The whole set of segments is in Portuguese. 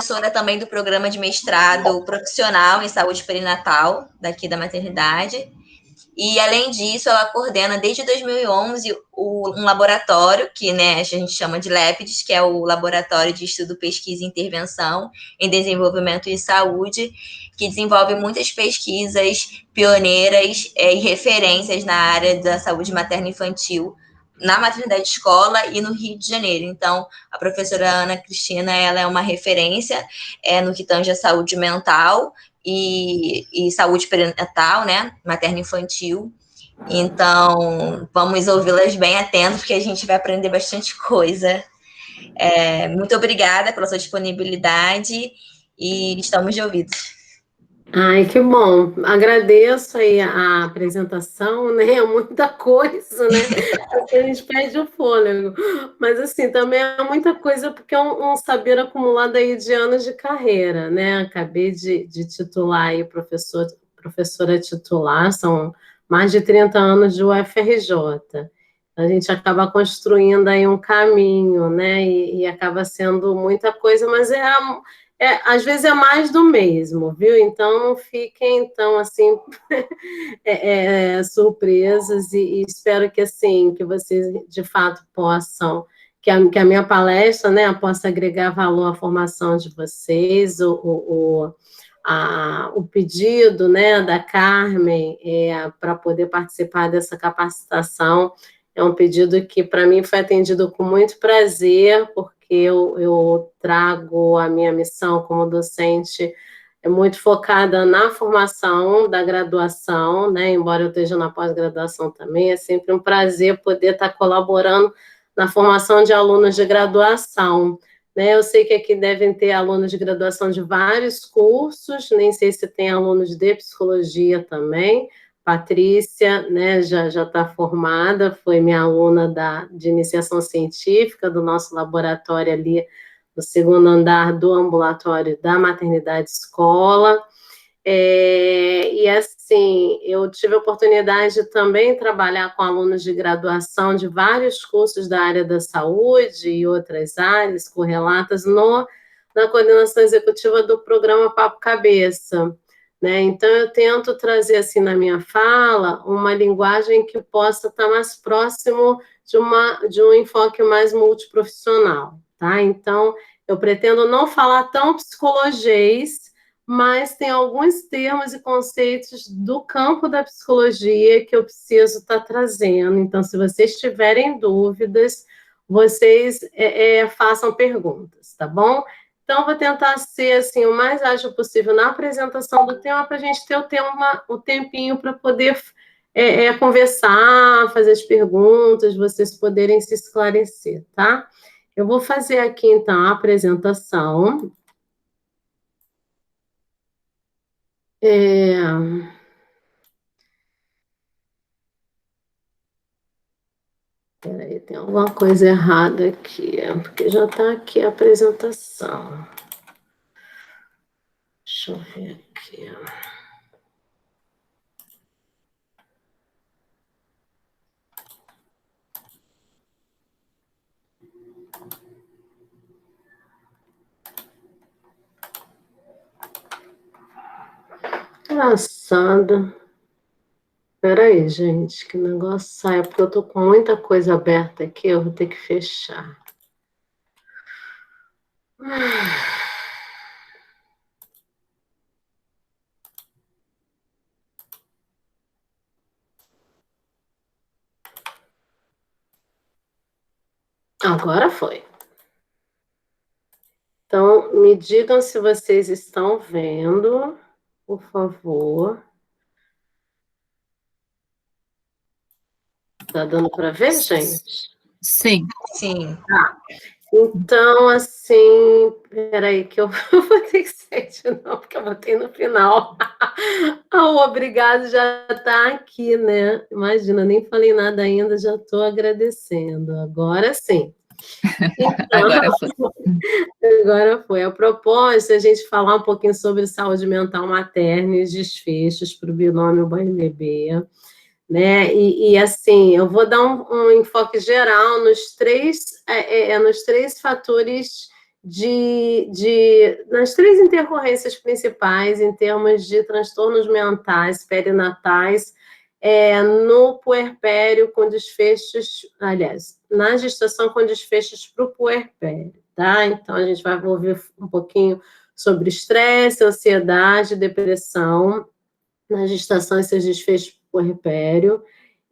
professora também do programa de mestrado profissional em saúde perinatal, daqui da maternidade. E, além disso, ela coordena desde 2011 um laboratório, que, né, a gente chama de LEPIDS, que é o Laboratório de Estudo, Pesquisa e Intervenção em Desenvolvimento e Saúde, que desenvolve muitas pesquisas pioneiras e referências na área da saúde materna e infantil, na maternidade escola e no Rio de Janeiro. Então, a professora Ana Cristina, ela é uma referência no que tange a saúde mental e saúde perinatal, né, materno-infantil. Então, vamos ouvi-las bem atentos, porque a gente vai aprender bastante coisa. Muito obrigada pela sua disponibilidade e estamos de ouvidos. Ai, que bom. Agradeço aí a apresentação, né? É muita coisa, né? A gente perde o fôlego. Mas, assim, também é muita coisa porque é um saber acumulado aí de anos de carreira, né? Acabei de titular aí professora titular, são mais de 30 anos de UFRJ. A gente acaba construindo aí um caminho, né? E acaba sendo muita coisa, mas às vezes é mais do mesmo, viu? Então, não fiquem, então, assim, surpresas e espero que, assim, que vocês, de fato, possam, que a minha palestra, né, possa agregar valor à formação de vocês, o pedido, né, da Carmen para poder participar dessa capacitação é um pedido que, para mim, foi atendido com muito prazer, porque eu trago a minha missão como docente muito focada na formação da graduação, né? Embora eu esteja na pós-graduação também, é sempre um prazer poder estar colaborando na formação de alunos de graduação, né? Eu sei que aqui devem ter alunos de graduação de vários cursos, nem sei se tem alunos de psicologia também. Patrícia, né, já está formada, foi minha aluna de iniciação científica do nosso laboratório ali no segundo andar do ambulatório da maternidade escola. E assim, eu tive a oportunidade de também trabalhar com alunos de graduação de vários cursos da área da saúde e outras áreas correlatas na coordenação executiva do programa Papo Cabeça. Né? Então, eu tento trazer, assim, na minha fala, uma linguagem que possa estar mais próximo de um enfoque mais multiprofissional, tá? Então, eu pretendo não falar tão psicologês, mas tem alguns termos e conceitos do campo da psicologia que eu preciso estar trazendo. Então, se vocês tiverem dúvidas, vocês façam perguntas, tá bom? Então, vou tentar ser assim, o mais ágil possível na apresentação do tema, para a gente ter o tempinho para poder conversar, fazer as perguntas, vocês poderem se esclarecer, tá? Eu vou fazer aqui, então, a apresentação. Peraí, tem alguma coisa errada aqui, porque já está aqui a apresentação. Deixa eu ver aqui. Engraçado. Peraí, gente, que negócio sai, porque eu tô com muita coisa aberta aqui, eu vou ter que fechar. Agora foi. Então, me digam se vocês estão vendo, por favor. Tá dando para ver, gente? Sim. Sim. Então, assim, peraí, que eu vou ter que sair de novo, porque eu botei no final. O obrigado já está aqui, né? Imagina, nem falei nada ainda, já estou agradecendo. Agora sim. Então, agora foi. A propósito, a gente falar um pouquinho sobre saúde mental materna e os desfechos para o binômio banho-bebê. Né? E assim, eu vou dar um enfoque geral nos três fatores nas 3 intercorrências principais, em termos de transtornos mentais perinatais, no puerpério com desfechos, aliás, na gestação com desfechos para o puerpério, tá? Então, a gente vai ouvir um pouquinho sobre estresse, ansiedade, depressão, na gestação, esses desfechos para o puerpério,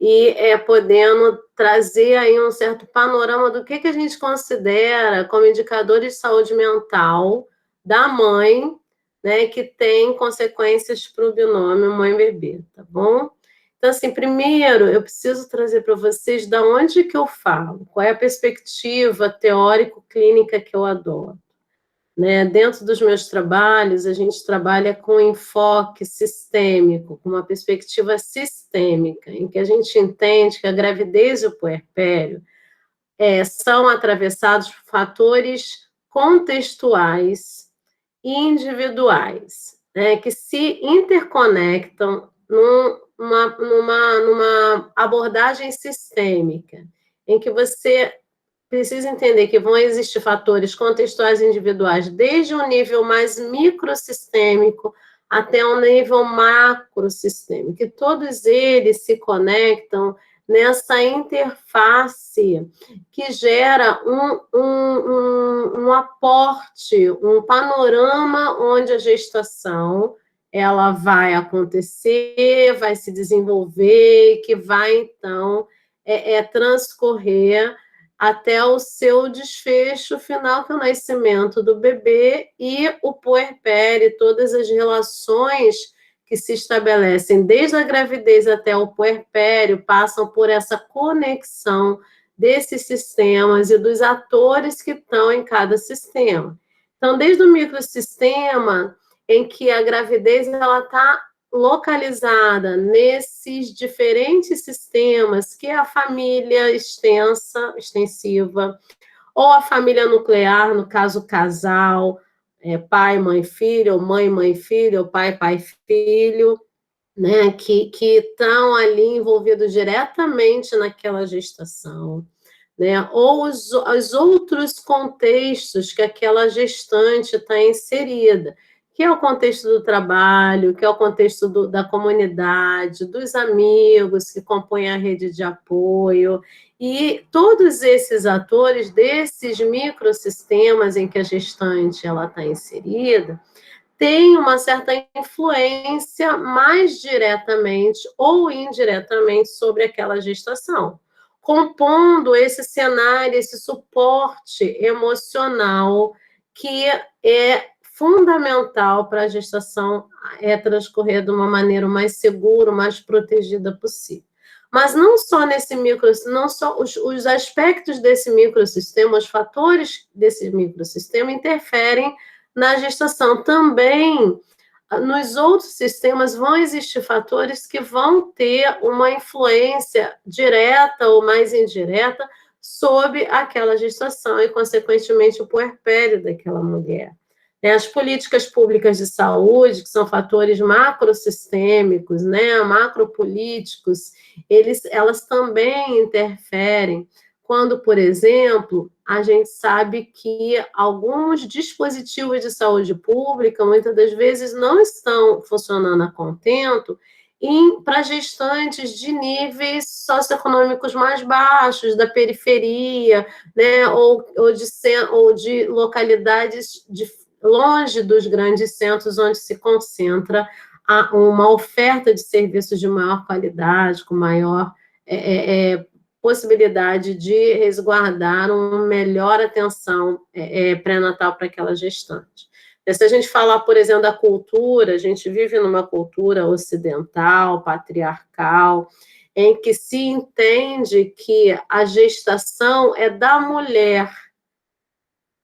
e podendo trazer aí um certo panorama do que a gente considera como indicadores de saúde mental da mãe, né, que tem consequências para o binômio mãe-bebê, tá bom? Então, assim, primeiro, eu preciso trazer para vocês da onde que eu falo, qual é a perspectiva teórico-clínica que eu adoro. Né? Dentro dos meus trabalhos, a gente trabalha com enfoque sistêmico, com uma perspectiva sistêmica, em que a gente entende que a gravidez e o puerpério são atravessados por fatores contextuais e individuais, né? Que se interconectam numa abordagem sistêmica, em que você precisa entender que vão existir fatores contextuais individuais, desde um nível mais microsistêmico até um nível macrosistêmico, e todos eles se conectam nessa interface que gera um aporte, um panorama onde a gestação ela vai acontecer, vai se desenvolver, que vai, então, transcorrer até o seu desfecho final, que é o nascimento do bebê e o puerpério, todas as relações que se estabelecem desde a gravidez até o puerpério passam por essa conexão desses sistemas e dos atores que estão em cada sistema. Então, desde o microsistema, em que a gravidez está localizada nesses diferentes sistemas, que é a família extensiva, ou a família nuclear, no caso, casal, pai, mãe, filho, ou mãe, filho, ou pai, filho, né, que estão ali envolvidos diretamente naquela gestação, né, ou os outros contextos que aquela gestante está inserida, que é o contexto do trabalho, que é o contexto da comunidade, dos amigos que compõem a rede de apoio, e todos esses atores desses microsistemas em que a gestante está inserida, têm uma certa influência mais diretamente ou indiretamente sobre aquela gestação, compondo esse cenário, esse suporte emocional que é fundamental para a gestação transcorrer de uma maneira mais segura, mais protegida possível. Mas não só nesse não só os aspectos desse microsistema, os fatores desse microsistema interferem na gestação. Também, nos outros sistemas, vão existir fatores que vão ter uma influência direta ou mais indireta sobre aquela gestação e, consequentemente, o puerpério daquela mulher. As políticas públicas de saúde, que são fatores macrosistêmicos, né, macropolíticos, elas também interferem quando, por exemplo, a gente sabe que alguns dispositivos de saúde pública, muitas das vezes, não estão funcionando a contento para gestantes de níveis socioeconômicos mais baixos, da periferia, né, ou de localidades longe dos grandes centros, onde se concentra uma oferta de serviços de maior qualidade, com maior possibilidade de resguardar uma melhor atenção pré-natal para aquela gestante. Se a gente falar, por exemplo, da cultura, a gente vive numa cultura ocidental, patriarcal, em que se entende que a gestação é da mulher,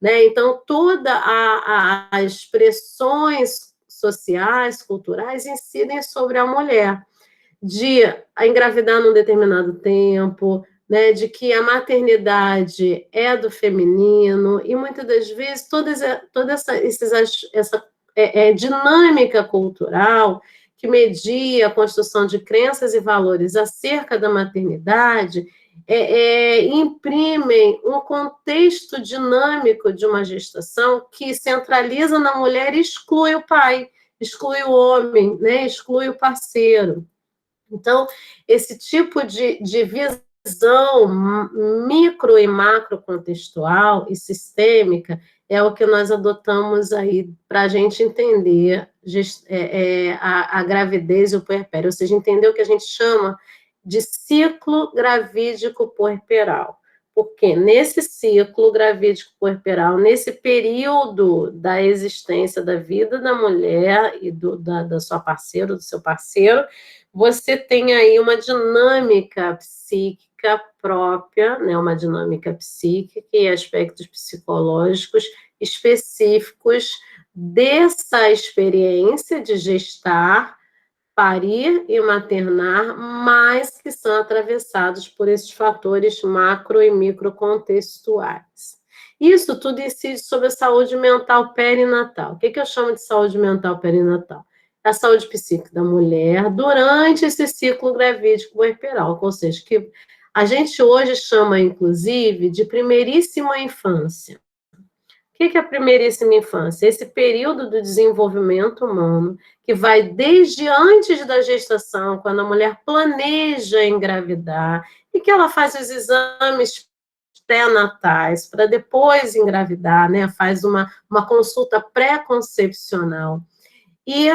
né? Então, todas as pressões sociais, culturais, incidem sobre a mulher, de engravidar num determinado tempo, né, de que a maternidade é do feminino, e muitas das vezes toda essa dinâmica cultural que media a construção de crenças e valores acerca da maternidade imprimem um contexto dinâmico de uma gestação que centraliza na mulher e exclui o pai, exclui o homem, né? Exclui o parceiro. Então, esse tipo de visão micro e macro contextual e sistêmica é o que nós adotamos aí para a gente entender a gravidez e o puerpério, ou seja, entender o que a gente chama de ciclo gravídico puerperal. Porque nesse ciclo gravídico puerperal, nesse período da existência da vida da mulher e da sua parceira, do seu parceiro, você tem aí uma dinâmica psíquica própria, né, uma dinâmica psíquica e aspectos psicológicos específicos dessa experiência de gestar, parir e maternar, mas que são atravessados por esses fatores macro e microcontextuais. Isso tudo incide sobre a saúde mental perinatal. O que eu chamo de saúde mental perinatal? A saúde psíquica da mulher durante esse ciclo gravídico puerperal, ou seja, que a gente hoje chama, inclusive, de primeiríssima infância. O que é a primeiríssima infância? Esse período do desenvolvimento humano, que vai desde antes da gestação, quando a mulher planeja engravidar, e que ela faz os exames pré-natais para depois engravidar, né? Faz uma consulta pré-concepcional. E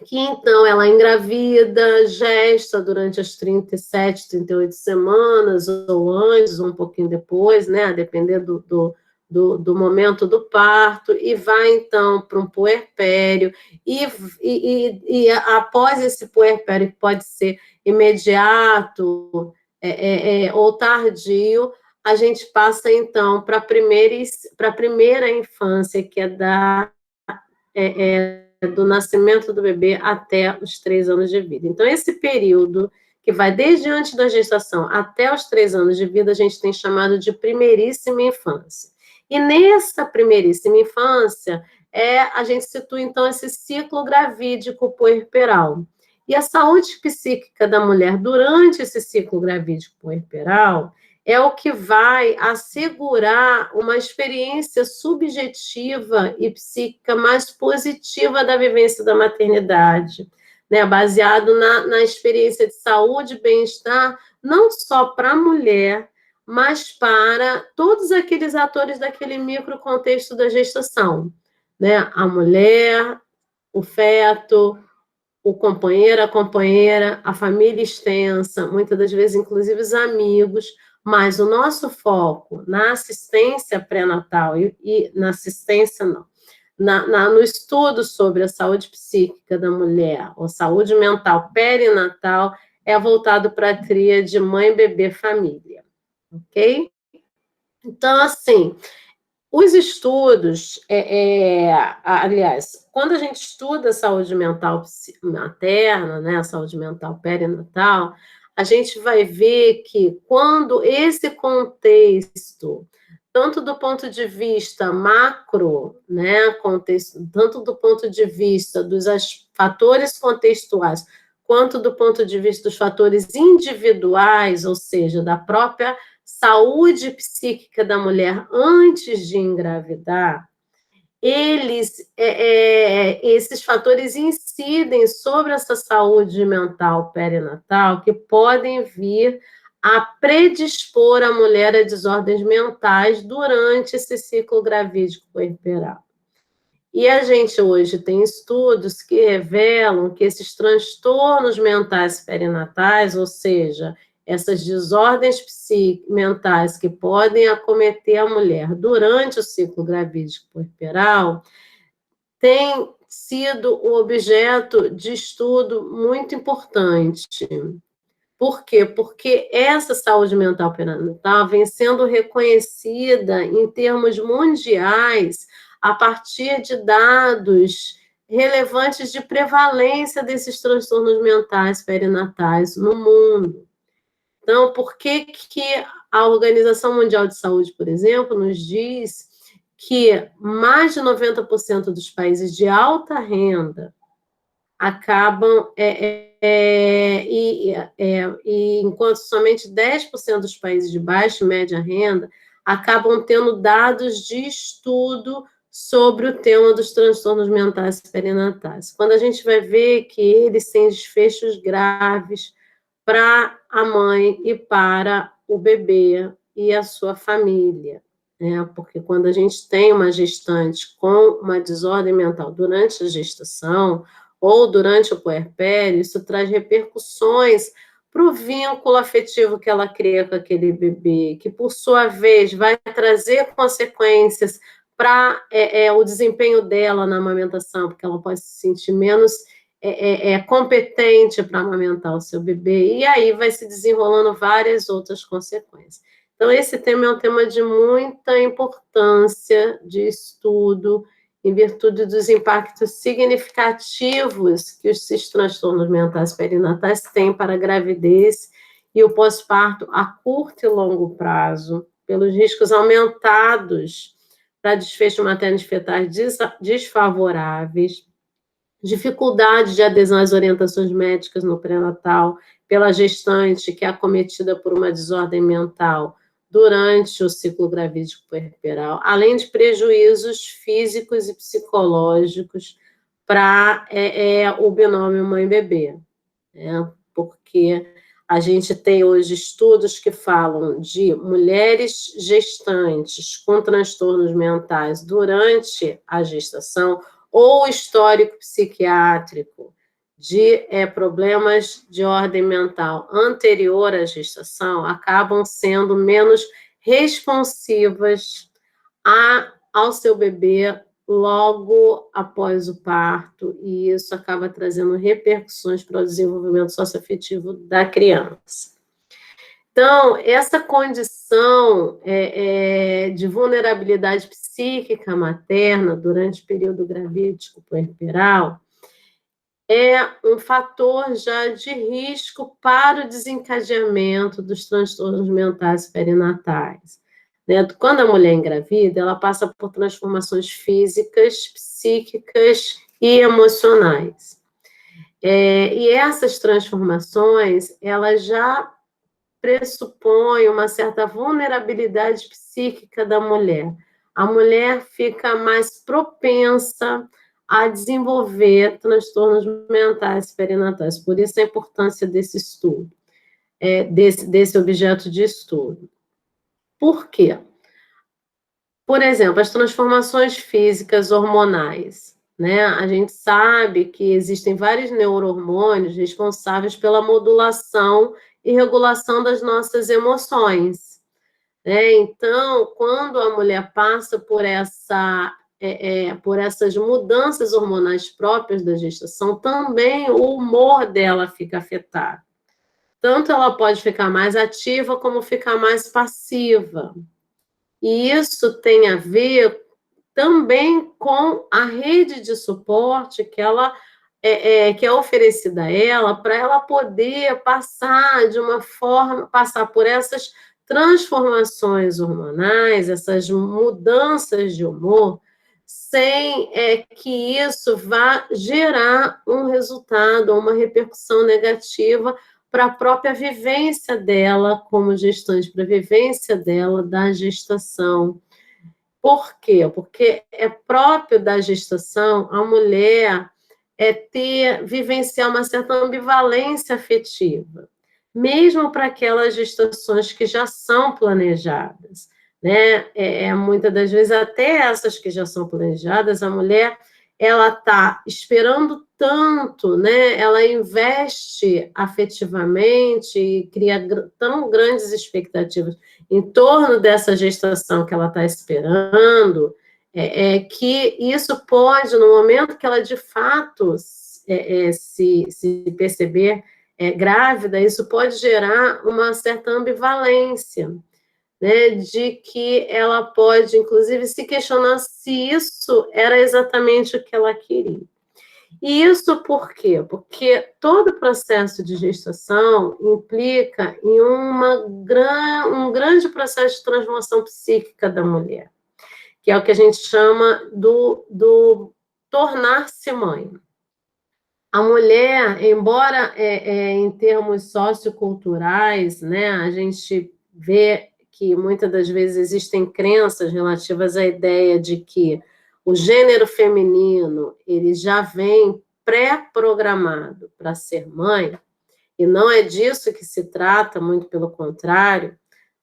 que então ela engravida, gesta durante as 37, 38 semanas, ou antes, ou um pouquinho depois, né? A depender do momento do parto, e vai então para um puerpério, e após esse puerpério, que pode ser imediato ou tardio, a gente passa então para a primeira infância, que é do nascimento do bebê até os 3 anos de vida. Então, esse período, que vai desde antes da gestação até os 3 anos de vida, a gente tem chamado de primeiríssima infância. E nessa primeiríssima infância, a gente situa, então, esse ciclo gravídico puerperal. E a saúde psíquica da mulher durante esse ciclo gravídico puerperal é o que vai assegurar uma experiência subjetiva e psíquica mais positiva da vivência da maternidade, né? Baseado na experiência de saúde e bem-estar, não só para a mulher, mas para todos aqueles atores daquele microcontexto da gestação, né? A mulher, o feto, o companheiro, a companheira, a família extensa, muitas das vezes, inclusive, os amigos, mas o nosso foco na assistência pré-natal e na assistência, não, no estudo sobre a saúde psíquica da mulher, ou saúde mental perinatal, é voltado para a tríade mãe, bebê, família, ok? Então, assim, os estudos, aliás, quando a gente estuda a saúde mental materna, né, a saúde mental perinatal, a gente vai ver que quando esse contexto, tanto do ponto de vista macro, né, tanto do ponto de vista dos fatores contextuais, quanto do ponto de vista dos fatores individuais, ou seja, da própria saúde psíquica da mulher antes de engravidar, esses fatores incidem sobre essa saúde mental perinatal, que podem vir a predispor a mulher a desordens mentais durante esse ciclo gravídico puerperal. E a gente hoje tem estudos que revelam que esses transtornos mentais perinatais, ou seja, essas desordens mentais que podem acometer a mulher durante o ciclo gravídico puerperal, têm sido um objeto de estudo muito importante. Por quê? Porque essa saúde mental perinatal vem sendo reconhecida em termos mundiais a partir de dados relevantes de prevalência desses transtornos mentais perinatais no mundo. Então, por que a Organização Mundial de Saúde, por exemplo, nos diz que mais de 90% dos países de alta renda acabam, e enquanto somente 10% dos países de baixa e média renda acabam tendo dados de estudo sobre o tema dos transtornos mentais perinatais. Quando a gente vai ver que eles têm desfechos graves para a mãe e para o bebê e a sua família, né? Porque quando a gente tem uma gestante com uma desordem mental durante a gestação ou durante o puerpério, isso traz repercussões para o vínculo afetivo que ela cria com aquele bebê, que, por sua vez, vai trazer consequências para o desempenho dela na amamentação, porque ela pode se sentir menos competente para amamentar o seu bebê, e aí vai se desenrolando várias outras consequências. Então, esse tema é um tema de muita importância de estudo, em virtude dos impactos significativos que esses transtornos mentais perinatais têm para a gravidez e o pós-parto a curto e longo prazo, pelos riscos aumentados para desfecho materno e fetais desfavoráveis, dificuldade de adesão às orientações médicas no pré-natal, pela gestante que é acometida por uma desordem mental durante o ciclo gravídico puerperal, além de prejuízos físicos e psicológicos para o binômio mãe-bebê, né? Porque a gente tem hoje estudos que falam de mulheres gestantes com transtornos mentais durante a gestação ou histórico psiquiátrico de problemas de ordem mental anterior à gestação acabam sendo menos responsivas ao seu bebê logo após o parto, e isso acaba trazendo repercussões para o desenvolvimento socioafetivo da criança. Então, essa condição de vulnerabilidade psíquica materna durante o período gravídico puerperal é um fator já de risco para o desencadeamento dos transtornos mentais perinatais. Né? Quando a mulher engravida, ela passa por transformações físicas, psíquicas e emocionais. E essas transformações, elas já pressupõem uma certa vulnerabilidade psíquica da mulher. A mulher fica mais propensa a desenvolver transtornos mentais perinatais. Por isso a importância desse estudo, desse objeto de estudo. Por quê? Por exemplo, as transformações físicas hormonais, né? A gente sabe que existem vários neurohormônios responsáveis pela modulação e regulação das nossas emoções, né? Então, quando a mulher passa por essas mudanças hormonais próprias da gestação, também o humor dela fica afetado. Tanto ela pode ficar mais ativa, como ficar mais passiva. E isso tem a ver também com a rede de suporte que que é oferecida a ela, para ela poder passar por essas transformações hormonais, essas mudanças de humor, sem que isso vá gerar um resultado, uma repercussão negativa para a própria vivência dela como gestante, para a vivência dela da gestação. Por quê? Porque é próprio da gestação a mulher vivenciar uma certa ambivalência afetiva, mesmo para aquelas gestações que já são planejadas, né? Muitas das vezes, até essas que já são planejadas, a mulher ela está esperando tanto, né? Ela investe afetivamente e cria tão grandes expectativas em torno dessa gestação que ela está esperando, que isso pode, no momento que ela de fato se perceber grávida, isso pode gerar uma certa ambivalência, né, de que ela pode, inclusive, se questionar se isso era exatamente o que ela queria. E isso por quê? Porque todo o processo de gestação implica em um grande processo de transformação psíquica da mulher, que é o que a gente chama do tornar-se mãe. A mulher, embora em termos socioculturais, né, a gente vê que muitas das vezes existem crenças relativas à ideia de que o gênero feminino ele já vem pré-programado para ser mãe, e não é disso que se trata, muito pelo contrário,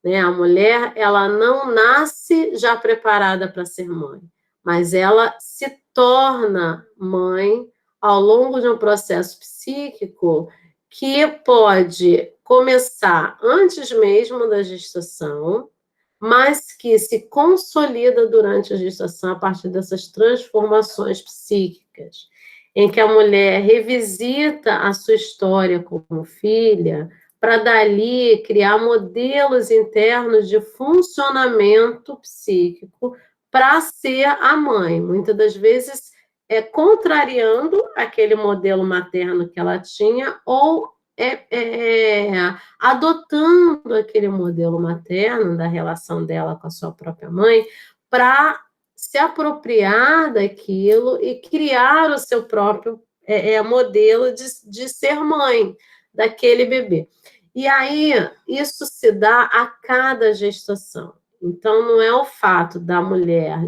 né? A mulher ela não nasce já preparada para ser mãe, mas ela se torna mãe ao longo de um processo psíquico que pode começar antes mesmo da gestação, mas que se consolida durante a gestação a partir dessas transformações psíquicas, em que a mulher revisita a sua história como filha, para dali criar modelos internos de funcionamento psíquico para ser a mãe. Muitas das vezes contrariando aquele modelo materno que ela tinha ou adotando aquele modelo materno da relação dela com a sua própria mãe para se apropriar daquilo e criar o seu próprio modelo de ser mãe daquele bebê. E aí, isso se dá a cada gestação. Então, não é o fato da mulher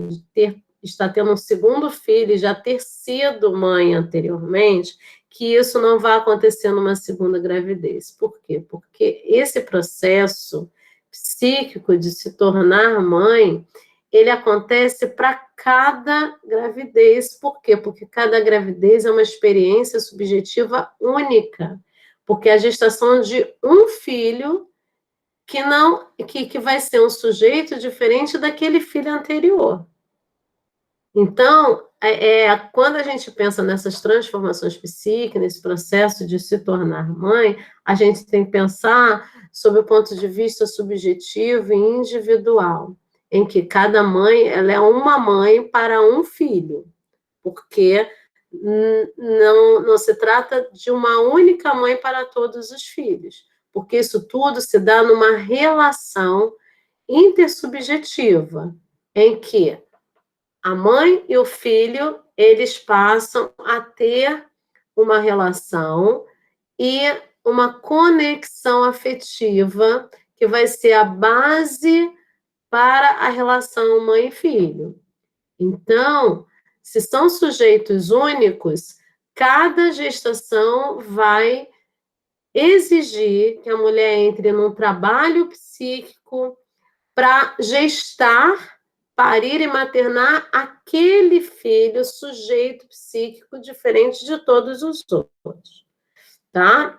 estar tendo um segundo filho e já ter sido mãe anteriormente, que isso não vai acontecer numa segunda gravidez. Por quê? Porque esse processo psíquico de se tornar mãe, ele acontece para cada gravidez. Por quê? Porque cada gravidez é uma experiência subjetiva única. Porque a gestação de um filho que vai ser um sujeito diferente daquele filho anterior. Então, quando a gente pensa nessas transformações psíquicas, nesse processo de se tornar mãe, a gente tem que pensar sob o ponto de vista subjetivo e individual, em que cada mãe ela é uma mãe para um filho, porque não se trata de uma única mãe para todos os filhos, porque isso tudo se dá numa relação intersubjetiva, em que a mãe e o filho, eles passam a ter uma relação e uma conexão afetiva que vai ser a base para a relação mãe e filho. Então, se são sujeitos únicos, cada gestação vai exigir que a mulher entre num trabalho psíquico para gestar, parir e maternar aquele filho sujeito psíquico diferente de todos os outros, tá?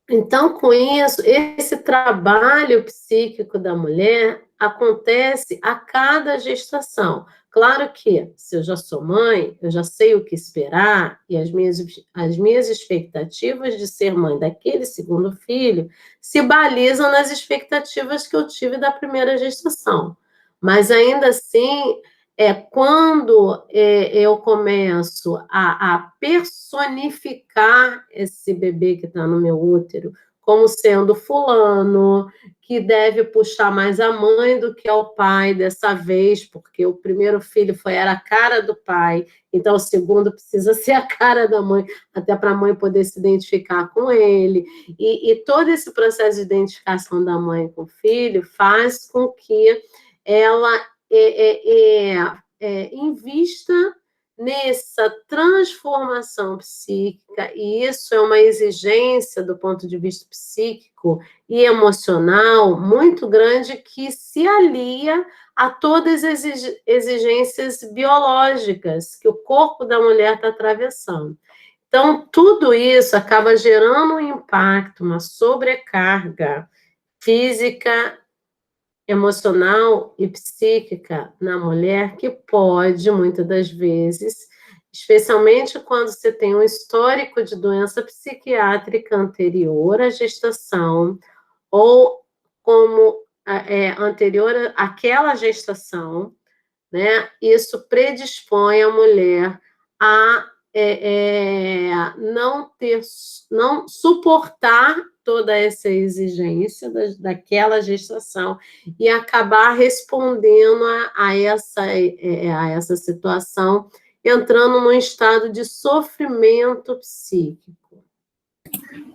Então, com isso, esse trabalho psíquico da mulher acontece a cada gestação. Claro que, se eu já sou mãe, eu já sei o que esperar, e as minhas expectativas de ser mãe daquele segundo filho se balizam nas expectativas que eu tive da primeira gestação. Mas, ainda assim, quando eu começo a personificar esse bebê que está no meu útero como sendo fulano, que deve puxar mais a mãe do que ao pai dessa vez, porque o primeiro filho era a cara do pai, então o segundo precisa ser a cara da mãe, até para a mãe poder se identificar com ele. E todo esse processo de identificação da mãe com o filho faz com que ela invista nessa transformação psíquica, e isso é uma exigência do ponto de vista psíquico e emocional muito grande, que se alia a todas as exigências biológicas que o corpo da mulher está atravessando. Então, tudo isso acaba gerando um impacto, uma sobrecarga física, emocional e psíquica na mulher, que pode, muitas das vezes, especialmente quando você tem um histórico de doença psiquiátrica anterior à gestação, ou como anterior àquela gestação, né? Isso predispõe a mulher a não suportar toda essa exigência daquela gestação e acabar respondendo a essa situação entrando num estado de sofrimento psíquico.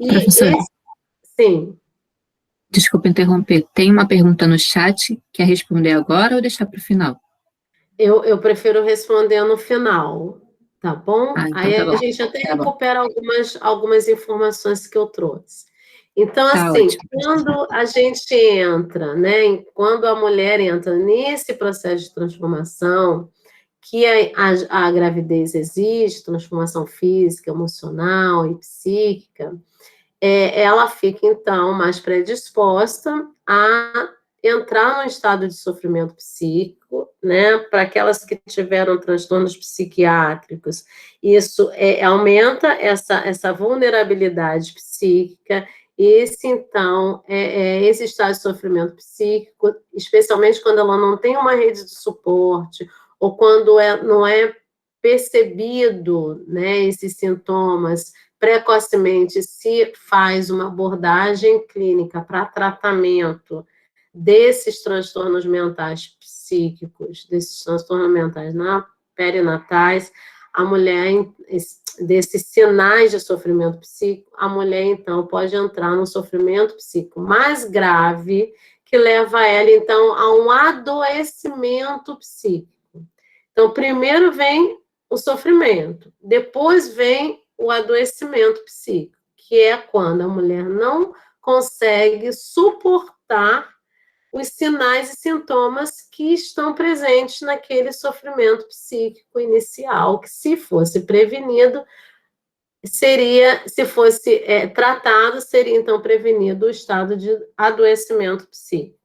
E Professora, sim. Desculpa interromper. Tem uma pergunta no chat. Quer responder agora ou deixar para o final? Eu prefiro responder no final, tá bom? Então Aí tá bom. a gente até recupera algumas informações que eu trouxe. Então, Tá assim, ótimo. quando a gente entra, né? Quando a mulher entra nesse processo de transformação, que a gravidez existe, transformação física, emocional e psíquica, ela fica, então, mais predisposta a entrar num estado de sofrimento psíquico, né? Para aquelas que tiveram transtornos psiquiátricos, isso aumenta essa vulnerabilidade psíquica. Esse, então, esse estado de sofrimento psíquico, especialmente quando ela não tem uma rede de suporte, ou quando não é percebido, né, esses sintomas precocemente, se faz uma abordagem clínica para tratamento desses transtornos mentais psíquicos, desses transtornos mentais perinatais, a mulher, desses sinais de sofrimento psíquico, a mulher, então, pode entrar num sofrimento psíquico mais grave, que leva ela, então, a um adoecimento psíquico. Então, primeiro vem o sofrimento, depois vem o adoecimento psíquico, que é quando a mulher não consegue suportar os sinais e sintomas que estão presentes naquele sofrimento psíquico inicial, que se fosse prevenido, se fosse tratado, seria então prevenido o estado de adoecimento psíquico.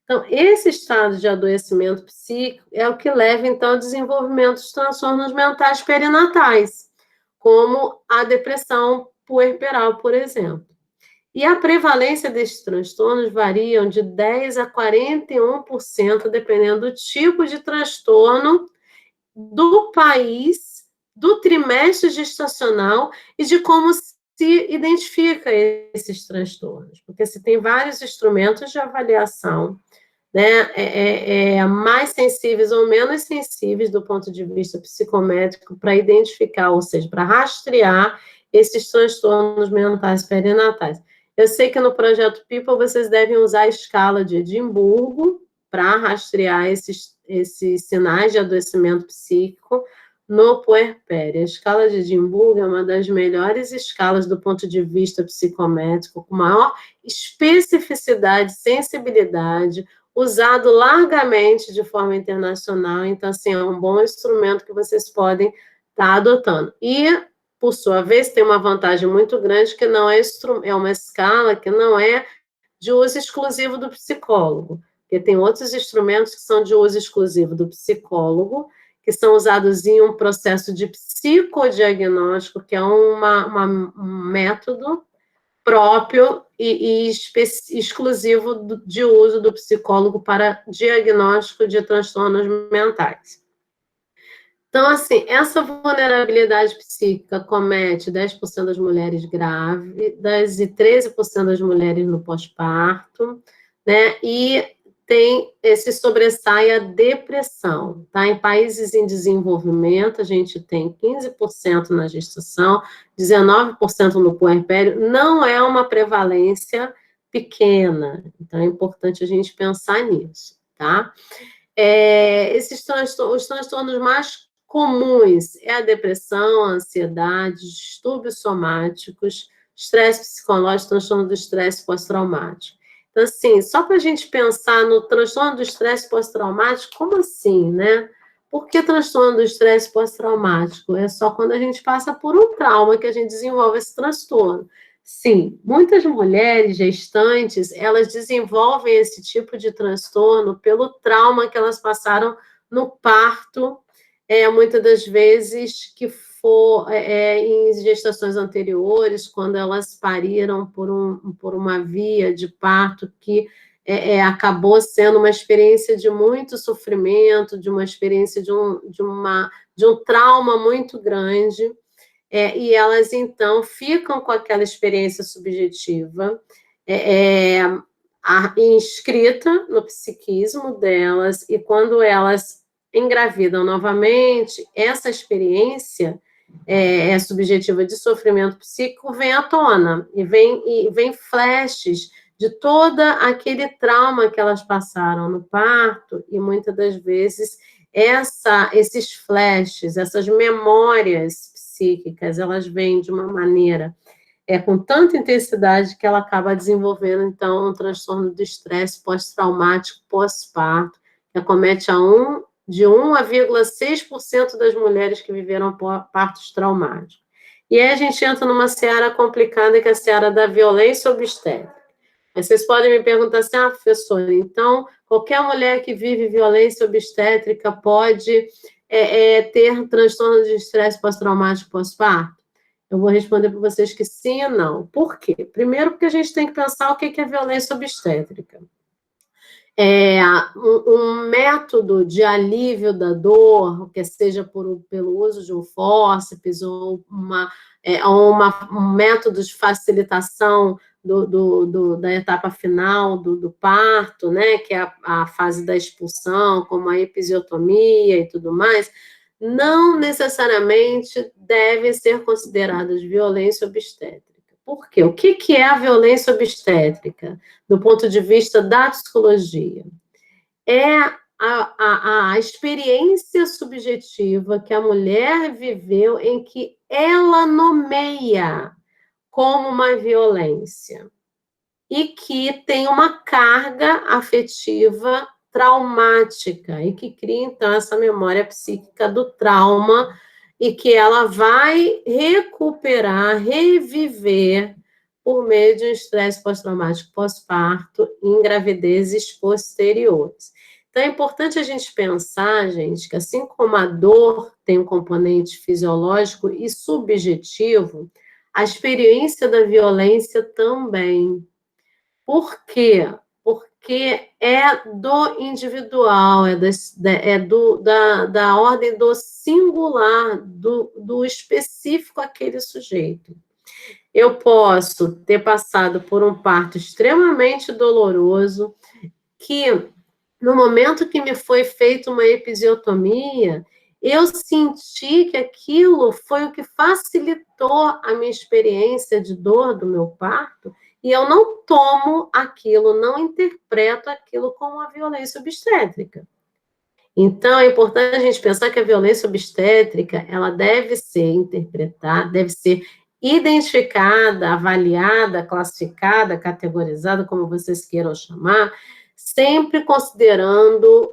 Então, esse estado de adoecimento psíquico é o que leva, então, ao desenvolvimento de transtornos mentais perinatais, como a depressão puerperal, por exemplo. E a prevalência desses transtornos variam de 10% a 41%, dependendo do tipo de transtorno, do país, do trimestre gestacional e de como se identifica esses transtornos. Porque se tem vários instrumentos de avaliação, né, mais sensíveis ou menos sensíveis do ponto de vista psicométrico para identificar, ou seja, para rastrear esses transtornos mentais perinatais. Eu sei que no projeto People vocês devem usar a escala de Edimburgo para rastrear esses sinais de adoecimento psíquico no puerpério. A escala de Edimburgo é uma das melhores escalas do ponto de vista psicométrico, com maior especificidade, sensibilidade, usado largamente de forma internacional. Então, assim, é um bom instrumento que vocês podem estar adotando. E, por sua vez, tem uma vantagem muito grande, que não é uma escala que não é de uso exclusivo do psicólogo, porque tem outros instrumentos que são de uso exclusivo do psicólogo, que são usados em um processo de psicodiagnóstico, que é um método próprio e exclusivo de uso do psicólogo para diagnóstico de transtornos mentais. Então, assim, essa vulnerabilidade psíquica comete 10% das mulheres grávidas e 13% das mulheres no pós-parto, né? E se sobressai a depressão, tá? Em países em desenvolvimento, a gente tem 15% na gestação, 19% no puerpério, não é uma prevalência pequena, então é importante a gente pensar nisso, tá? Os transtornos mais comuns é a depressão, a ansiedade, distúrbios somáticos, estresse psicológico, transtorno do estresse pós-traumático. Então, assim, só para a gente pensar no transtorno do estresse pós-traumático, como assim, né? Por que transtorno do estresse pós-traumático? É só quando a gente passa por um trauma que a gente desenvolve esse transtorno. Sim, muitas mulheres gestantes, elas desenvolvem esse tipo de transtorno pelo trauma que elas passaram no parto, muitas das vezes que for em gestações anteriores, quando elas pariram por uma via de parto que acabou sendo uma experiência de muito sofrimento, de uma experiência de um trauma muito grande, e elas, então, ficam com aquela experiência subjetiva inscrita no psiquismo delas, e quando elas engravidam novamente, essa experiência subjetiva de sofrimento psíquico vem à tona, e vem flashes de todo aquele trauma que elas passaram no parto, e muitas das vezes esses flashes, essas memórias psíquicas, elas vêm de uma maneira com tanta intensidade que ela acaba desenvolvendo, então, um transtorno do estresse pós-traumático, pós-parto, que acomete de 1,6% das mulheres que viveram partos traumáticos. E aí a gente entra numa seara complicada, que é a seara da violência obstétrica. Vocês podem me perguntar assim, professora, então, qualquer mulher que vive violência obstétrica pode ter transtorno de estresse pós-traumático pós-parto? Eu vou responder para vocês que sim e não. Por quê? Primeiro, porque a gente tem que pensar o que é violência obstétrica. Um método de alívio da dor, que seja pelo uso de um fórceps ou um método de facilitação da etapa final do parto, né, que é a fase da expulsão, como a episiotomia e tudo mais, não necessariamente devem ser consideradas violência obstétrica. Por quê? O que é a violência obstétrica, do ponto de vista da psicologia? É a experiência subjetiva que a mulher viveu em que ela nomeia como uma violência e que tem uma carga afetiva traumática e que cria, então, essa memória psíquica do trauma e que ela vai recuperar, reviver por meio de um estresse pós-traumático pós-parto em gravidezes posteriores. Então, é importante a gente pensar, gente, que assim como a dor tem um componente fisiológico e subjetivo, a experiência da violência também. Por quê? Porque é do individual, da ordem do singular, do específico àquele sujeito. Eu posso ter passado por um parto extremamente doloroso, que no momento que me foi feita uma episiotomia, eu senti que aquilo foi o que facilitou a minha experiência de dor do meu parto, e eu não tomo aquilo, não interpreto aquilo como uma violência obstétrica. Então, é importante a gente pensar que a violência obstétrica, ela deve ser interpretada, deve ser identificada, avaliada, classificada, categorizada, como vocês queiram chamar, sempre considerando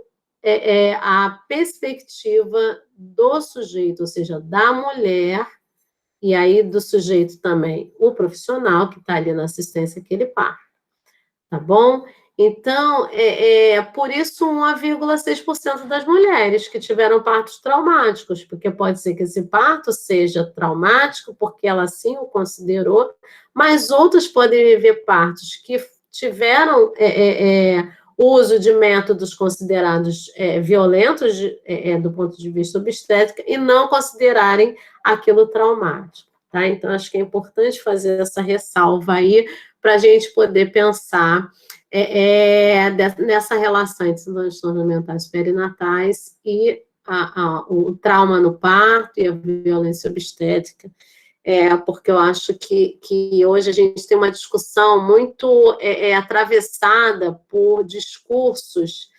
a perspectiva do sujeito, ou seja, da mulher, e aí do sujeito também, o profissional que está ali na assistência que ele parta, tá bom? Então, por isso 1,6% das mulheres que tiveram partos traumáticos, porque pode ser que esse parto seja traumático, porque ela assim o considerou, mas outras podem viver partos que tiveram uso de métodos considerados violentos do ponto de vista obstétrico e não considerarem aquilo traumático, tá? Então, acho que é importante fazer essa ressalva aí para a gente poder pensar nessa relação entre os transtornos mentais perinatais e o trauma no parto e a violência obstétrica, porque eu acho que hoje a gente tem uma discussão muito atravessada por discursos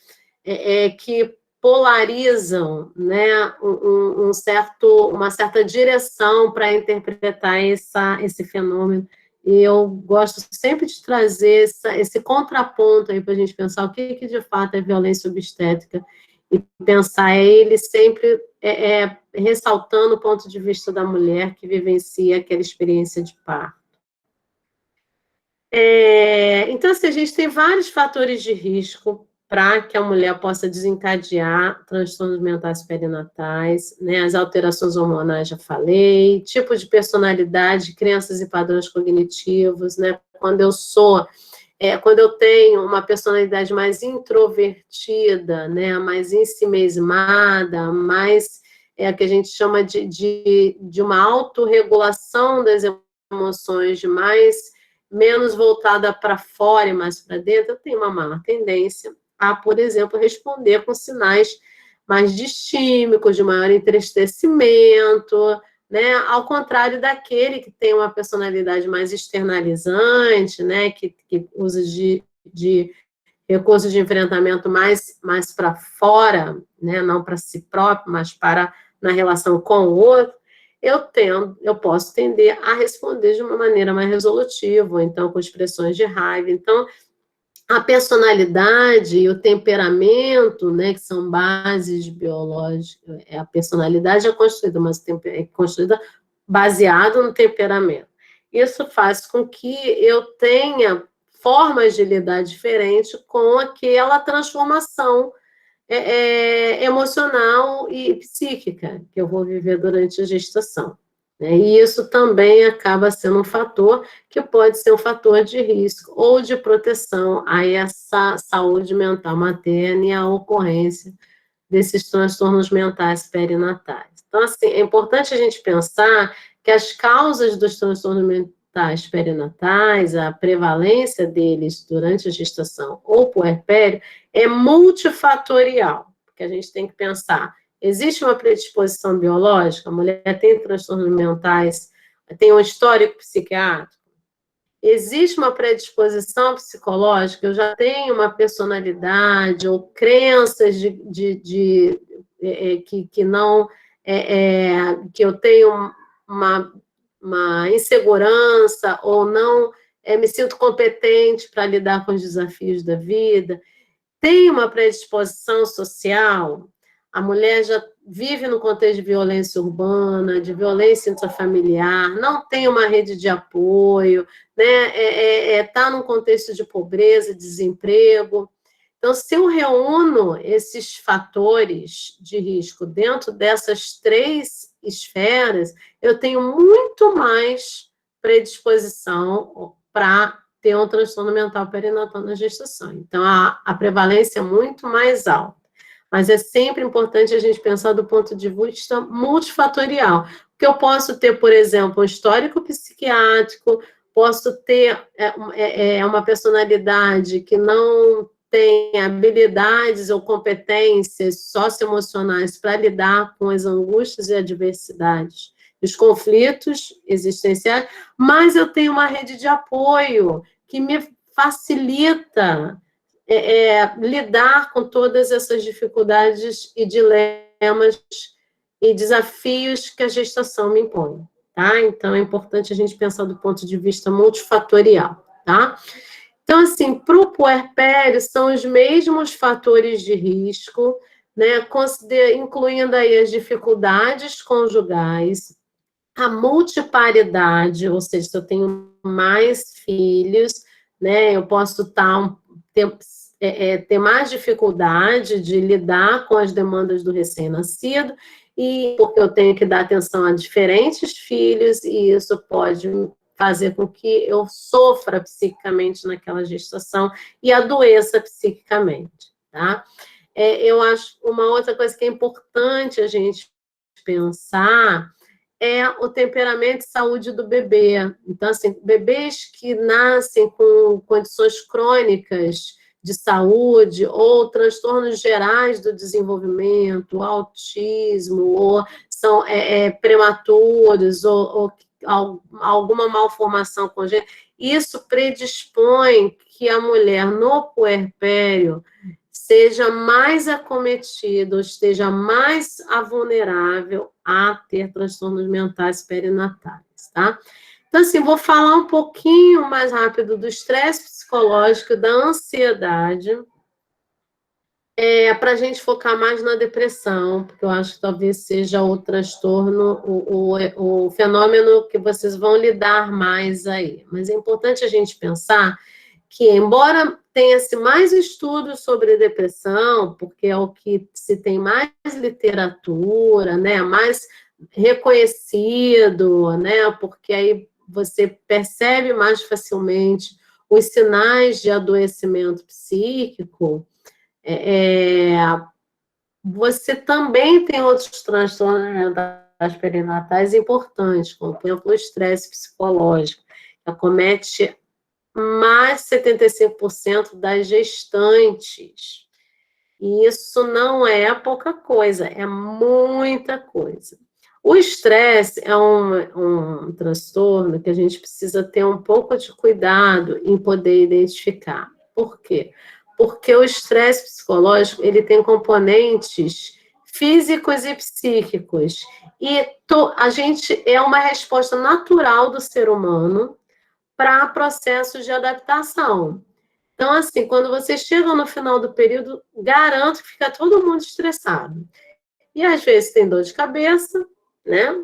que polarizam, né, uma certa direção para interpretar esse fenômeno. E eu gosto sempre de trazer esse contraponto aí para a gente pensar o que de fato é violência obstétrica e pensar ele sempre ressaltando o ponto de vista da mulher que vivencia aquela experiência de parto. Então, assim, a gente tem vários fatores de risco para que a mulher possa desencadear transtornos mentais perinatais, né? As alterações hormonais, já falei, tipo de personalidade, crenças e padrões cognitivos, né? Quando eu tenho uma personalidade mais introvertida, né? Mais ensimesmada, mais que a gente chama de uma autorregulação das emoções, menos voltada para fora e mais para dentro, eu tenho uma maior tendência a, por exemplo, responder com sinais mais distímicos, de maior entristecimento, né? Ao contrário daquele que tem uma personalidade mais externalizante, né? Que usa de recursos de enfrentamento mais para fora, né? Não para si próprio, mas na relação com o outro, eu posso tender a responder de uma maneira mais resolutiva, ou então com expressões de raiva. Então, a personalidade e o temperamento, né, que são bases biológicas, a personalidade é construída, mas é construída baseado no temperamento. Isso faz com que eu tenha formas de lidar diferente com aquela transformação emocional e psíquica que eu vou viver durante a gestação. E isso também acaba sendo um fator que pode ser um fator de risco ou de proteção a essa saúde mental materna e a ocorrência desses transtornos mentais perinatais. Então, assim, é importante a gente pensar que as causas dos transtornos mentais perinatais, a prevalência deles durante a gestação ou puerpério, é multifatorial, porque a gente tem que pensar, existe uma predisposição biológica, a mulher tem transtornos mentais, tem um histórico psiquiátrico, existe uma predisposição psicológica, eu já tenho uma personalidade ou crenças que não que eu tenho uma insegurança ou não me sinto competente para lidar com os desafios da vida, tem uma predisposição social, a mulher já vive no contexto de violência urbana, de violência intrafamiliar, não tem uma rede de apoio, né? Tá num contexto de pobreza, desemprego. Então, se eu reúno esses fatores de risco dentro dessas 3 esferas, eu tenho muito mais predisposição para ter um transtorno mental perinatal na gestação. Então, a prevalência é muito mais alta. Mas é sempre importante a gente pensar do ponto de vista multifatorial. Porque eu posso ter, por exemplo, um histórico psiquiátrico, posso ter uma personalidade que não tem habilidades ou competências socioemocionais para lidar com as angústias e adversidades, os conflitos existenciais, mas eu tenho uma rede de apoio que me facilita lidar com todas essas dificuldades e dilemas e desafios que a gestação me impõe, tá? Então, é importante a gente pensar do ponto de vista multifatorial, tá? Então, assim, para o puerpério, são os mesmos fatores de risco, né? Incluindo aí as dificuldades conjugais, a multiparidade, ou seja, se eu tenho mais filhos, né, eu posso ter mais dificuldade de lidar com as demandas do recém-nascido, e porque eu tenho que dar atenção a diferentes filhos, e isso pode fazer com que eu sofra psiquicamente naquela gestação e adoeça psiquicamente, tá? Eu acho uma outra coisa que é importante a gente pensar é o temperamento e saúde do bebê. Então, assim, bebês que nascem com condições crônicas de saúde ou transtornos gerais do desenvolvimento, autismo, ou são prematuros, ou alguma malformação congênita, isso predispõe que a mulher no puerpério seja mais acometida, ou esteja mais vulnerável a ter transtornos mentais perinatais, tá? Então, assim, vou falar um pouquinho mais rápido do estresse psicológico, da ansiedade, para a gente focar mais na depressão, porque eu acho que talvez seja o transtorno, o fenômeno que vocês vão lidar mais aí. Mas é importante a gente pensar que, embora tenha-se mais estudos sobre depressão, porque é o que se tem mais literatura, né, mais reconhecido, né, porque aí você percebe mais facilmente os sinais de adoecimento psíquico, você também tem outros transtornos mentais perinatais importantes, como, por exemplo, o estresse psicológico, que acomete mais de 75% das gestantes. E isso não é pouca coisa, é muita coisa. O estresse é um transtorno que a gente precisa ter um pouco de cuidado em poder identificar. Por quê? Porque o estresse psicológico, ele tem componentes físicos e psíquicos. E a gente é uma resposta natural do ser humano para processos de adaptação. Então, assim, quando vocês chegam no final do período, garanto que fica todo mundo estressado. E às vezes tem dor de cabeça, né?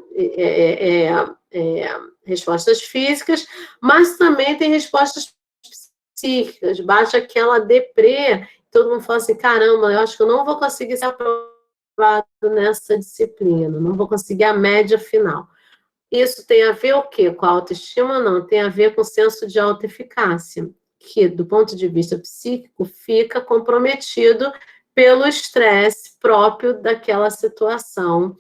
Respostas físicas, mas também tem respostas psíquicas. Baixa aquela deprê, todo mundo fala assim: caramba, eu acho que eu não vou conseguir ser aprovado nessa disciplina, não vou conseguir a média final. Isso tem a ver o quê? Com a autoestima? Não, tem a ver com o senso de autoeficácia, que, do ponto de vista psíquico, fica comprometido pelo estresse próprio daquela situação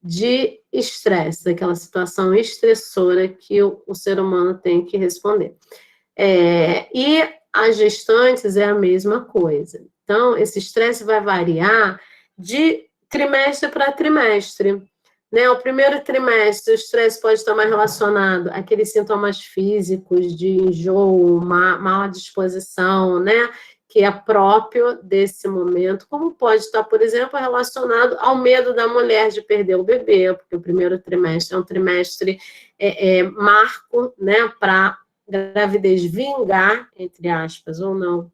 de estresse, daquela situação estressora que o ser humano tem que responder. E as gestantes é a mesma coisa. Então, esse estresse vai variar de trimestre para trimestre. Né? O primeiro trimestre, o estresse pode estar mais relacionado àqueles sintomas físicos de enjoo, má disposição, né? Que é próprio desse momento, como pode estar, por exemplo, relacionado ao medo da mulher de perder o bebê, porque o primeiro trimestre é um trimestre marco, né, para gravidez vingar, entre aspas, ou não.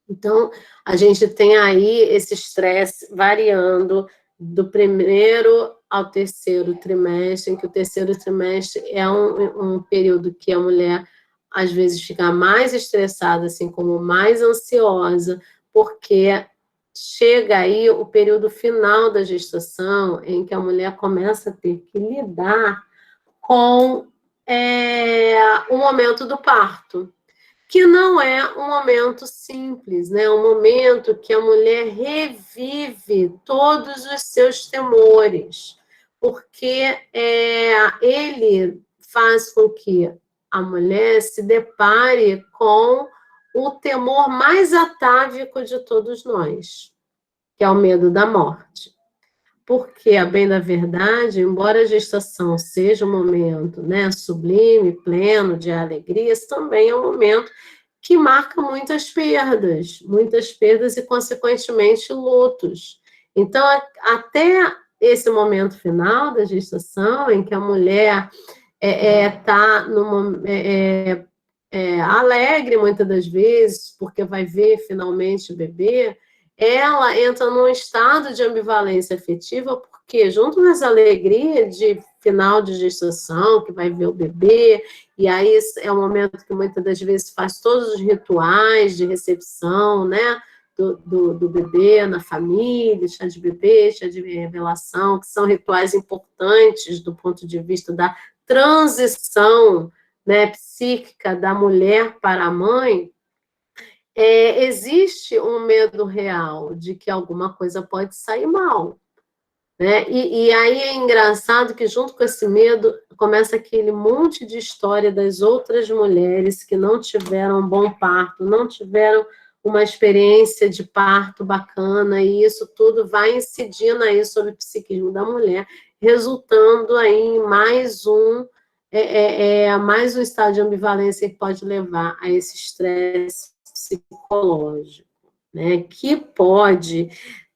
Então, a gente tem aí esse estresse variando do primeiro ao terceiro trimestre, em que o terceiro trimestre é um período que a mulher, às vezes, fica mais estressada, assim como mais ansiosa, porque chega aí o período final da gestação, em que a mulher começa a ter que lidar com o momento do parto, que não é um momento simples, né? É um momento que a mulher revive todos os seus temores, porque ele faz com que a mulher se depare com o temor mais atávico de todos nós, que é o medo da morte. Porque, a bem da verdade, embora a gestação seja um momento, né, sublime, pleno de alegrias, também é um momento que marca muitas perdas e, consequentemente, lutos. Então, até esse momento final da gestação, em que a mulher está alegre, muitas das vezes, porque vai ver finalmente o bebê, ela entra num estado de ambivalência afetiva, porque junto nessa alegria de final de gestação, que vai ver o bebê, e aí é um momento que muitas das vezes faz todos os rituais de recepção, né, do bebê na família, chá de bebê, chá de revelação, que são rituais importantes do ponto de vista da transição, né, psíquica da mulher para a mãe. Existe um medo real de que alguma coisa pode sair mal. Né? E aí é engraçado que, junto com esse medo, começa aquele monte de história das outras mulheres que não tiveram um bom parto, não tiveram uma experiência de parto bacana, e isso tudo vai incidindo aí sobre o psiquismo da mulher, resultando aí em mais um estado de ambivalência que pode levar a esse estresse psicológico, né? Que pode,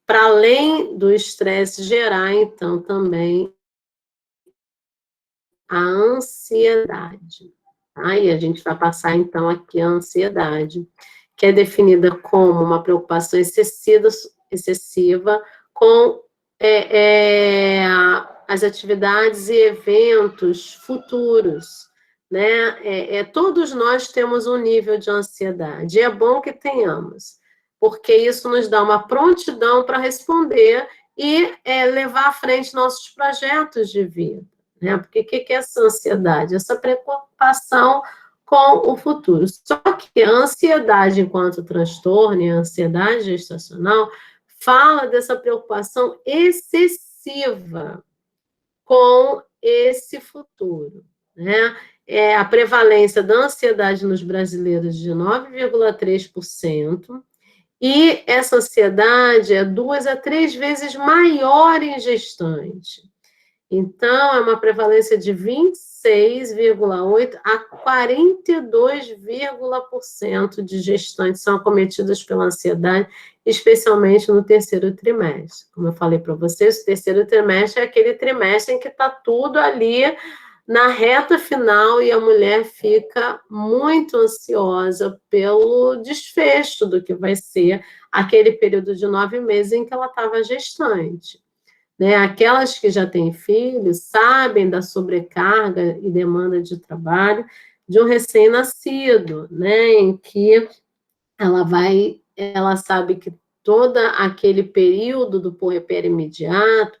para além do estresse, gerar, então, também a ansiedade. Tá? E a gente vai passar, então, aqui a ansiedade, que é definida como uma preocupação excessiva com as atividades e eventos futuros, né? Todos nós temos um nível de ansiedade, e é bom que tenhamos, porque isso nos dá uma prontidão para responder e levar à frente nossos projetos de vida, né? Porque o que é essa ansiedade? Essa preocupação com o futuro. Só que a ansiedade enquanto transtorno e a ansiedade gestacional fala dessa preocupação excessiva com esse futuro, né? A prevalência da ansiedade nos brasileiros de 9,3%, E essa ansiedade é 2 a 3 vezes maior em gestante. Então, é uma prevalência de 26,8% a 42% de gestantes são acometidas pela ansiedade, especialmente no terceiro trimestre. Como eu falei para vocês, o terceiro trimestre é aquele trimestre em que está tudo ali na reta final e a mulher fica muito ansiosa pelo desfecho do que vai ser aquele período de 9 meses em que ela estava gestante. Né? Aquelas que já têm filhos sabem da sobrecarga e demanda de trabalho de um recém-nascido, né? Em que ela sabe que todo aquele período do puerpério imediato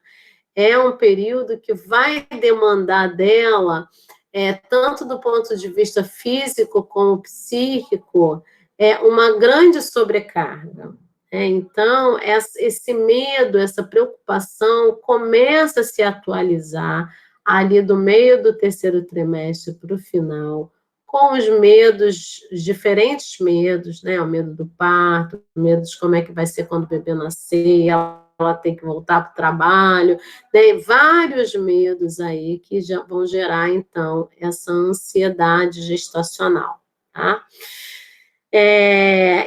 é um período que vai demandar dela, tanto do ponto de vista físico como psíquico, uma grande sobrecarga. Então, esse medo, essa preocupação começa a se atualizar ali do meio do terceiro trimestre para o final, com os medos, diferentes medos, né? O medo do parto, o medo de como é que vai ser quando o bebê nascer, ela tem que voltar para o trabalho, né? Vários medos aí que já vão gerar, então, essa ansiedade gestacional, tá?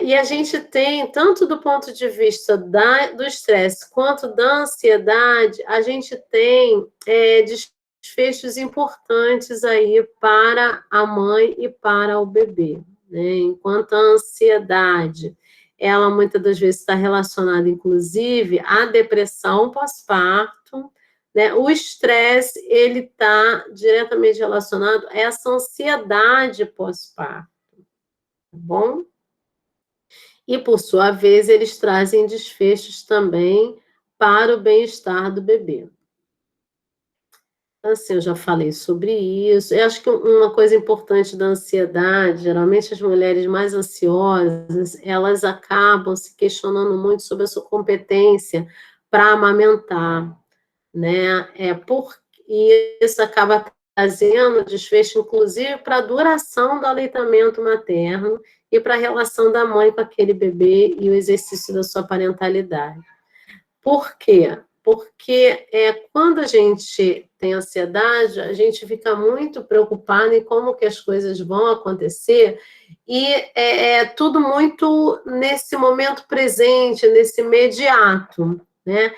E a gente tem, tanto do ponto de vista do estresse quanto da ansiedade, a gente tem desfechos importantes aí para a mãe e para o bebê, né? Enquanto a ansiedade, ela muitas das vezes está relacionada, inclusive, à depressão pós-parto, né? O estresse, ele está diretamente relacionado a essa ansiedade pós-parto. Tá bom? E, por sua vez, eles trazem desfechos também para o bem-estar do bebê. Assim, eu já falei sobre isso. Eu acho que uma coisa importante da ansiedade, geralmente as mulheres mais ansiosas, elas acabam se questionando muito sobre a sua competência para amamentar, né? E isso acaba trazendo desfecho, inclusive, para a duração do aleitamento materno e para a relação da mãe com aquele bebê e o exercício da sua parentalidade. Por quê? Porque quando a gente tem ansiedade, a gente fica muito preocupado em como que as coisas vão acontecer e é tudo muito nesse momento presente, nesse imediato, né?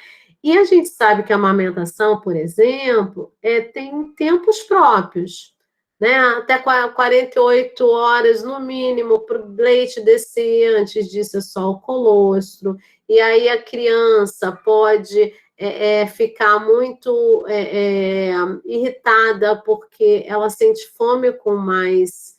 E a gente sabe que a amamentação, por exemplo, tem tempos próprios, né? Até 48 horas, no mínimo, para o leite descer, antes disso é só o colostro, e aí a criança pode ficar muito irritada porque ela sente fome com mais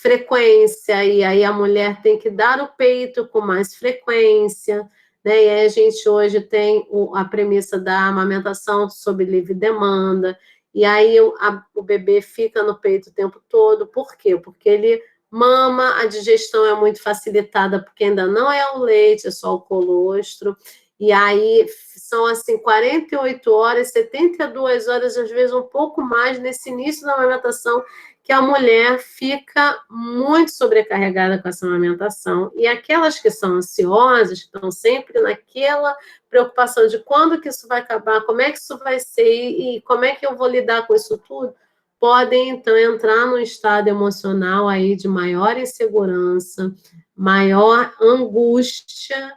frequência, e aí a mulher tem que dar o peito com mais frequência, né? E aí a gente hoje tem a premissa da amamentação sob livre demanda, e aí o bebê fica no peito o tempo todo. Por quê? Porque ele mama, a digestão é muito facilitada, porque ainda não é o leite, é só o colostro, e aí são, assim, 48 horas, 72 horas, às vezes um pouco mais, nesse início da amamentação, que a mulher fica muito sobrecarregada com essa amamentação. E aquelas que são ansiosas, que estão sempre naquela preocupação de quando que isso vai acabar, como é que isso vai ser e como é que eu vou lidar com isso tudo, podem, então, entrar num estado emocional aí de maior insegurança, maior angústia,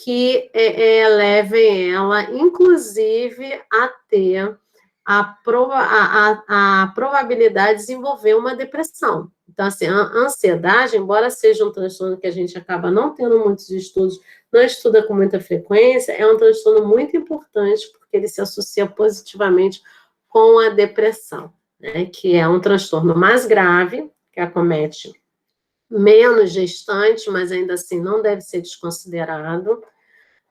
que levem ela, inclusive, a ter a probabilidade de desenvolver uma depressão. Então, assim, a ansiedade, embora seja um transtorno que a gente acaba não tendo muitos estudos, não estuda com muita frequência, é um transtorno muito importante, porque ele se associa positivamente com a depressão, né? Que é um transtorno mais grave, que acomete menos gestantes, mas ainda assim não deve ser desconsiderado,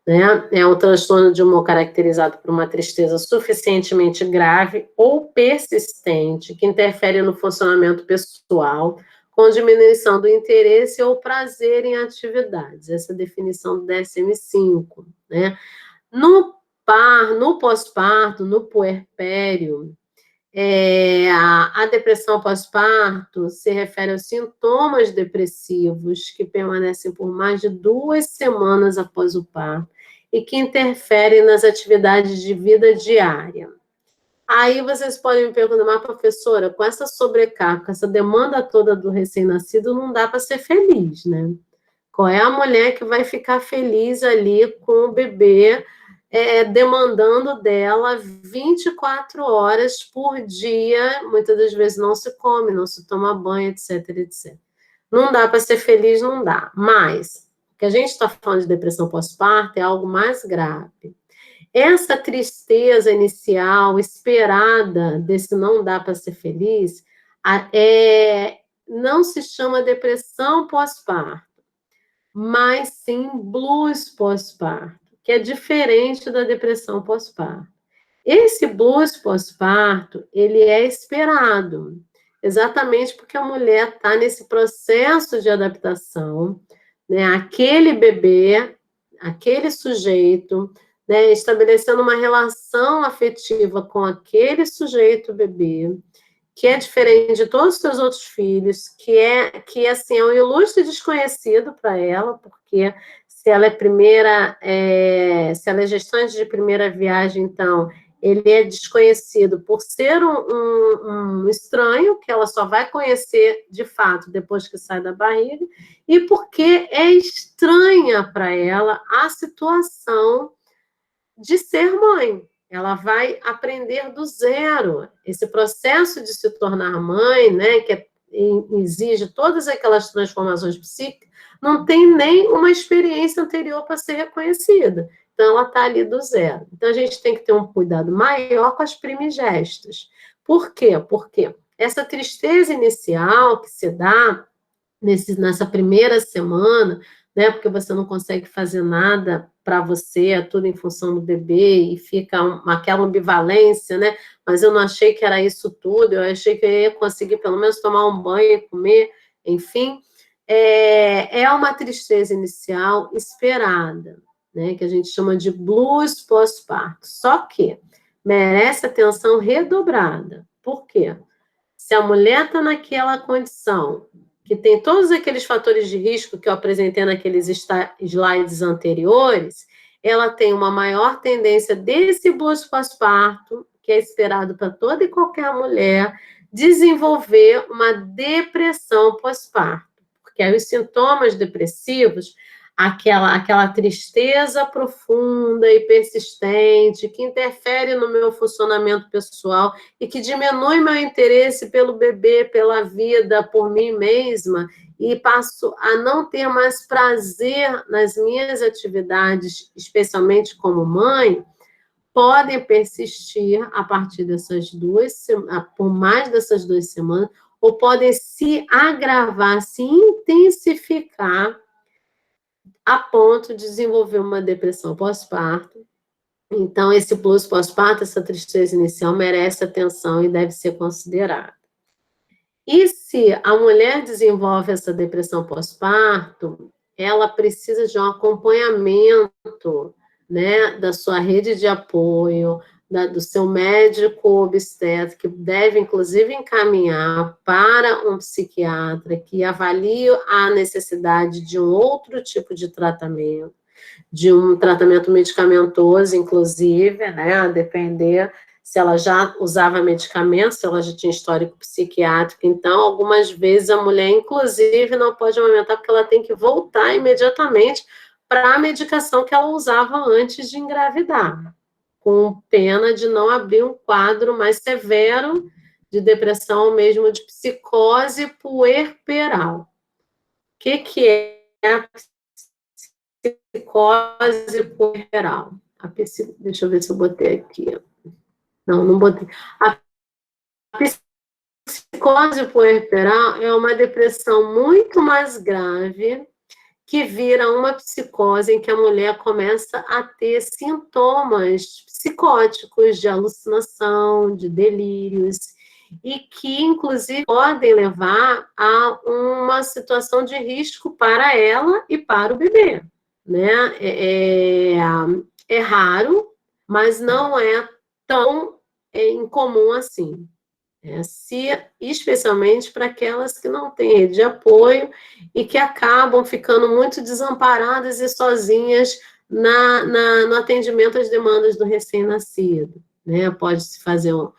né? É um transtorno de humor caracterizado por uma tristeza suficientemente grave ou persistente, que interfere no funcionamento pessoal, com diminuição do interesse ou prazer em atividades. Essa é a definição do DSM-5, né? No pós-parto, no puerpério, A depressão pós-parto se refere aos sintomas depressivos que permanecem por mais de 2 semanas após o parto e que interferem nas atividades de vida diária. Aí vocês podem me perguntar, mas professora, com essa sobrecarga, com essa demanda toda do recém-nascido, não dá para ser feliz, né? Qual é a mulher que vai ficar feliz ali com o bebê demandando dela 24 horas por dia, muitas das vezes não se come, não se toma banho, etc, etc. Não dá para ser feliz, não dá. Mas, o que a gente está falando de depressão pós-parto é algo mais grave. Essa tristeza inicial, esperada, desse não dá para ser feliz, não se chama depressão pós-parto, mas sim blues pós-parto, que é diferente da depressão pós-parto. Esse blues pós-parto, ele é esperado, exatamente porque a mulher está nesse processo de adaptação, né? Aquele bebê, aquele sujeito, né, estabelecendo uma relação afetiva com aquele sujeito bebê, que é diferente de todos os seus outros filhos, que assim, é um ilustre desconhecido para ela, porque se ela se ela é gestante de primeira viagem, então ele é desconhecido por ser um estranho, que ela só vai conhecer de fato depois que sai da barriga, e porque é estranha para ela a situação de ser mãe. Ela vai aprender do zero. Esse processo de se tornar mãe, né, que exige todas aquelas transformações psíquicas, não tem nem uma experiência anterior para ser reconhecida. Então, ela está ali do zero. Então, a gente tem que ter um cuidado maior com as primigestas. Por quê? Porque essa tristeza inicial que se dá nessa primeira semana, né, porque você não consegue fazer nada para você, é tudo em função do bebê, e fica aquela ambivalência, né, mas eu não achei que era isso tudo, eu achei que eu ia conseguir pelo menos tomar um banho e comer, enfim, é uma tristeza inicial esperada, né, que a gente chama de blues pós-parto, só que merece atenção redobrada. Por quê? Se a mulher está naquela condição, que tem todos aqueles fatores de risco que eu apresentei naqueles slides anteriores, ela tem uma maior tendência desse blues pós-parto, que é esperado para toda e qualquer mulher, desenvolver uma depressão pós-parto. Porque aí os sintomas depressivos, aquela tristeza profunda e persistente, que interfere no meu funcionamento pessoal e que diminui meu interesse pelo bebê, pela vida, por mim mesma, e passo a não ter mais prazer nas minhas atividades, especialmente como mãe, podem persistir a partir dessas por mais dessas 2 semanas, ou podem se agravar, se intensificar a ponto de desenvolver uma depressão pós-parto. Então, esse blues pós-parto, essa tristeza inicial, merece atenção e deve ser considerada. E se a mulher desenvolve essa depressão pós-parto, ela precisa de um acompanhamento, né, da sua rede de apoio, do seu médico obstetra, que deve, inclusive, encaminhar para um psiquiatra que avalie a necessidade de um outro tipo de tratamento, de um tratamento medicamentoso, inclusive, né, a depender se ela já usava medicamento, se ela já tinha histórico psiquiátrico. Então, algumas vezes a mulher, inclusive, não pode amamentar porque ela tem que voltar imediatamente para a medicação que ela usava antes de engravidar, com pena de não abrir um quadro mais severo de depressão ou mesmo de psicose puerperal. O que é a psicose puerperal? Deixa eu ver se eu botei aqui. Não botei. A psicose puerperal é uma depressão muito mais grave que vira uma psicose em que a mulher começa a ter sintomas psicóticos de alucinação, de delírios, e que, inclusive, podem levar a uma situação de risco para ela e para o bebê, né? É raro, mas não é tão incomum assim. Especialmente para aquelas que não têm rede de apoio e que acabam ficando muito desamparadas e sozinhas no atendimento às demandas do recém-nascido, né? Pode-se fazer o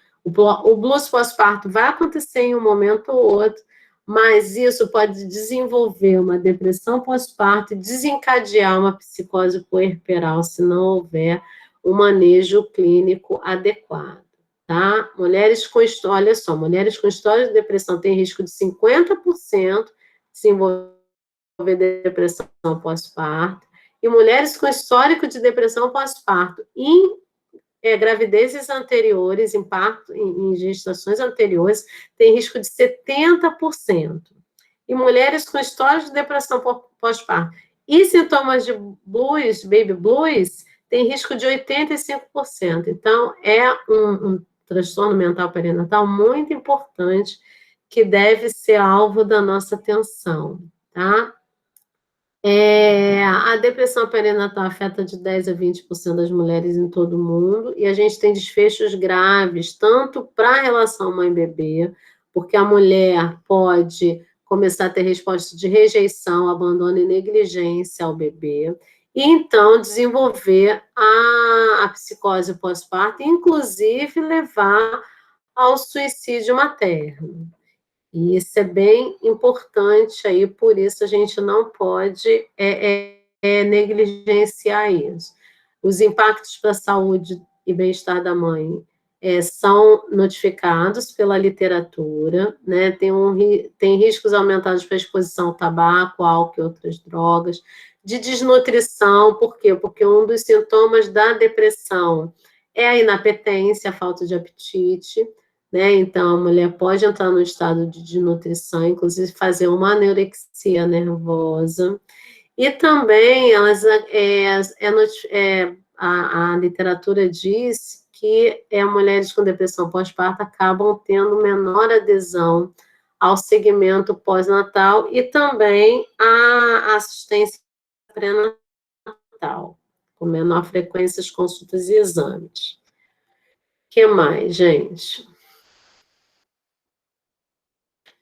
blues pós-parto vai acontecer em um momento ou outro, mas isso pode desenvolver uma depressão pós-parto e desencadear uma psicose puerperal se não houver um manejo clínico adequado. Tá? Olha só, mulheres com história de depressão têm risco de 50% de se envolver depressão pós-parto, e mulheres com histórico de depressão pós-parto em gravidezes anteriores, em gestações anteriores, têm risco de 70%. E mulheres com histórico de depressão pós-parto e sintomas de blues, baby blues, têm risco de 85%. Então, é um transtorno mental perinatal muito importante que deve ser alvo da nossa atenção, tá? A depressão perinatal afeta de 10% a 20% das mulheres em todo o mundo, e a gente tem desfechos graves, tanto para a relação mãe-bebê, porque a mulher pode começar a ter resposta de rejeição, abandono e negligência ao bebê, e então desenvolver a psicose pós-parto, inclusive levar ao suicídio materno. E isso é bem importante aí, por isso a gente não pode negligenciar isso. Os impactos para a saúde e bem-estar da mãe são notificados pela literatura, né? Tem riscos aumentados para exposição ao tabaco, álcool e outras drogas, de desnutrição, por quê? Porque um dos sintomas da depressão é a inapetência, a falta de apetite, né? Então, a mulher pode entrar no estado de desnutrição, inclusive fazer uma anorexia nervosa, e também a literatura diz que mulheres com depressão pós-parto acabam tendo menor adesão ao segmento pós-natal e também a assistência pré-natal, com menor frequência de consultas e exames. O que mais, gente?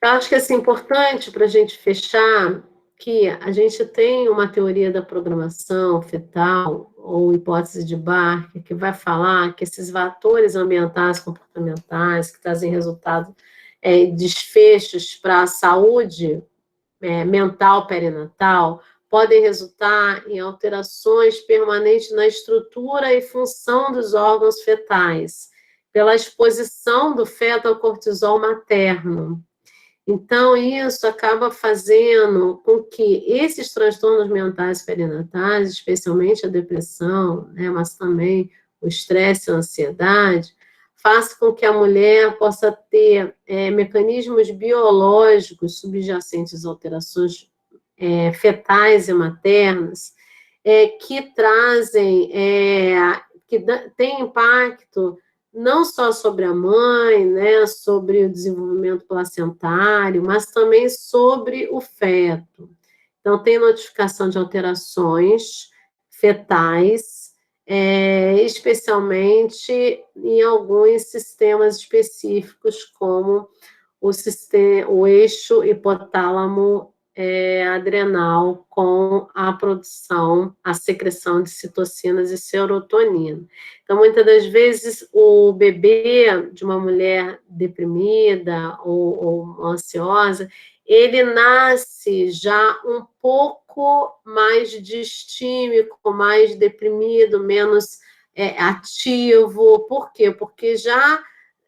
Eu acho que é importante para a gente fechar que a gente tem uma teoria da programação fetal, ou hipótese de Barker, que vai falar que esses fatores ambientais, comportamentais, que trazem resultados, desfechos para a saúde mental perinatal, podem resultar em alterações permanentes na estrutura e função dos órgãos fetais, pela exposição do feto ao cortisol materno. Então, isso acaba fazendo com que esses transtornos mentais perinatais, especialmente a depressão, né, mas também o estresse e a ansiedade, faça com que a mulher possa ter mecanismos biológicos subjacentes às alterações fetais e maternas que trazem, que têm impacto não só sobre a mãe, né, sobre o desenvolvimento placentário, mas também sobre o feto. Então, tem notificação de alterações fetais, especialmente em alguns sistemas específicos, como o eixo hipotálamo adrenal, com a produção, a secreção de citocinas e serotonina. Então, muitas das vezes, o bebê de uma mulher deprimida ou ansiosa, ele nasce já um pouco mais distímico, mais deprimido, menos ativo. Por quê? Porque já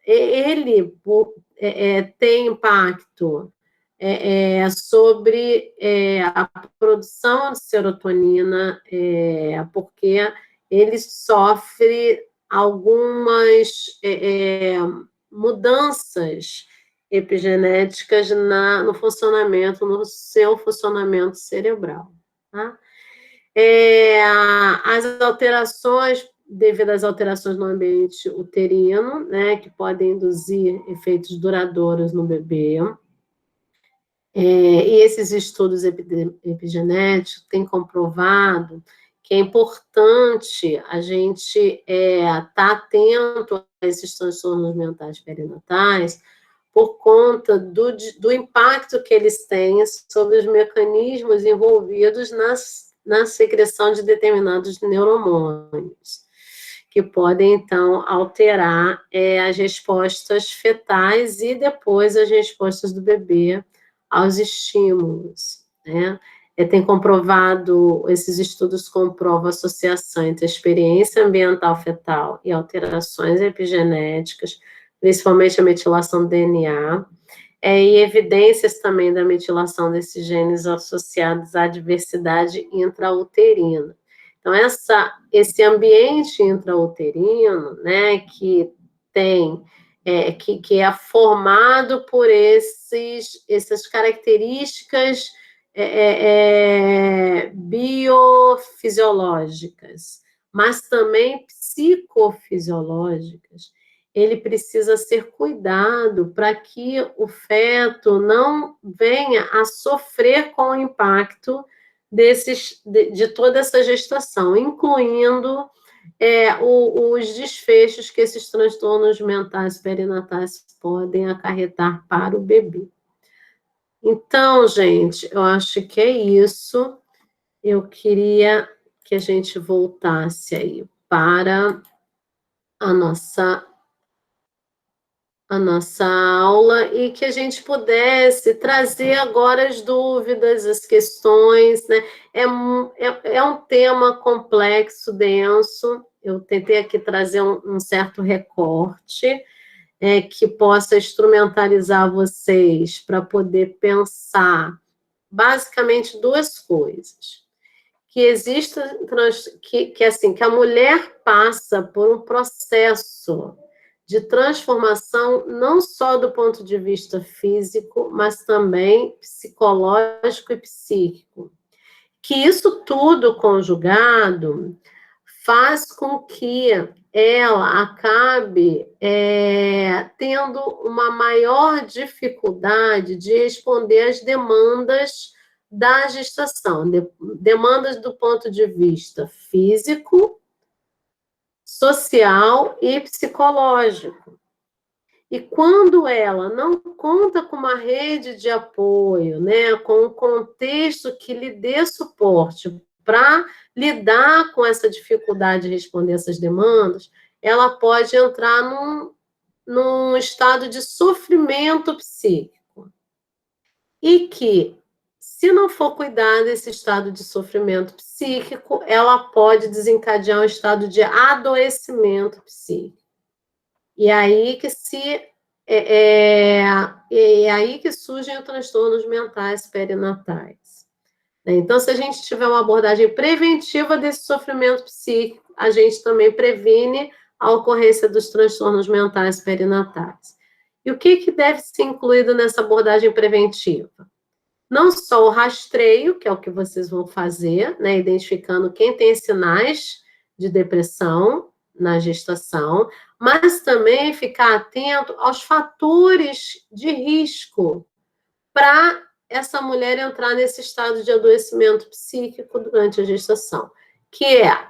ele tem impacto sobre a produção de serotonina, porque ele sofre algumas mudanças epigenéticas no seu funcionamento cerebral. Tá? As alterações, devido às alterações no ambiente uterino, né, que podem induzir efeitos duradouros no bebê. E esses estudos epigenéticos têm comprovado que é importante a gente estar atento a esses transtornos mentais perinatais, por conta do impacto que eles têm sobre os mecanismos envolvidos na secreção de determinados neuromônios, que podem, então, alterar as respostas fetais e depois as respostas do bebê aos estímulos, né? Tem comprovado, esses estudos comprovam a associação entre a experiência ambiental fetal e alterações epigenéticas, principalmente a metilação do DNA, e evidências também da metilação desses genes associados à diversidade intrauterina. Então, esse ambiente intrauterino, né, que tem, que é formado por essas características biofisiológicas, mas também psicofisiológicas, ele precisa ser cuidado para que o feto não venha a sofrer com o impacto de toda essa gestação, incluindo os desfechos que esses transtornos mentais perinatais podem acarretar para o bebê. Então, gente, eu acho que é isso. Eu queria que a gente voltasse aí para a nossa aula e que a gente pudesse trazer agora as dúvidas, as questões, né? É um tema complexo, denso. Eu tentei aqui trazer um certo recorte que possa instrumentalizar vocês para poder pensar basicamente duas coisas. Que existe, que a mulher passa por um processo de transformação, não só do ponto de vista físico, mas também psicológico e psíquico. Que isso tudo conjugado faz com que ela acabe tendo uma maior dificuldade de responder às demandas da gestação, demandas do ponto de vista físico, social e psicológico. E quando ela não conta com uma rede de apoio, né, com um contexto que lhe dê suporte para lidar com essa dificuldade de responder essas demandas, ela pode entrar num estado de sofrimento psíquico. E que, se não for cuidar desse estado de sofrimento psíquico, ela pode desencadear um estado de adoecimento psíquico. E aí que aí que surgem os transtornos mentais perinatais. Então, se a gente tiver uma abordagem preventiva desse sofrimento psíquico, a gente também previne a ocorrência dos transtornos mentais perinatais. E o que deve ser incluído nessa abordagem preventiva? Não só o rastreio, que é o que vocês vão fazer, né, identificando quem tem sinais de depressão na gestação, mas também ficar atento aos fatores de risco para essa mulher entrar nesse estado de adoecimento psíquico durante a gestação, que é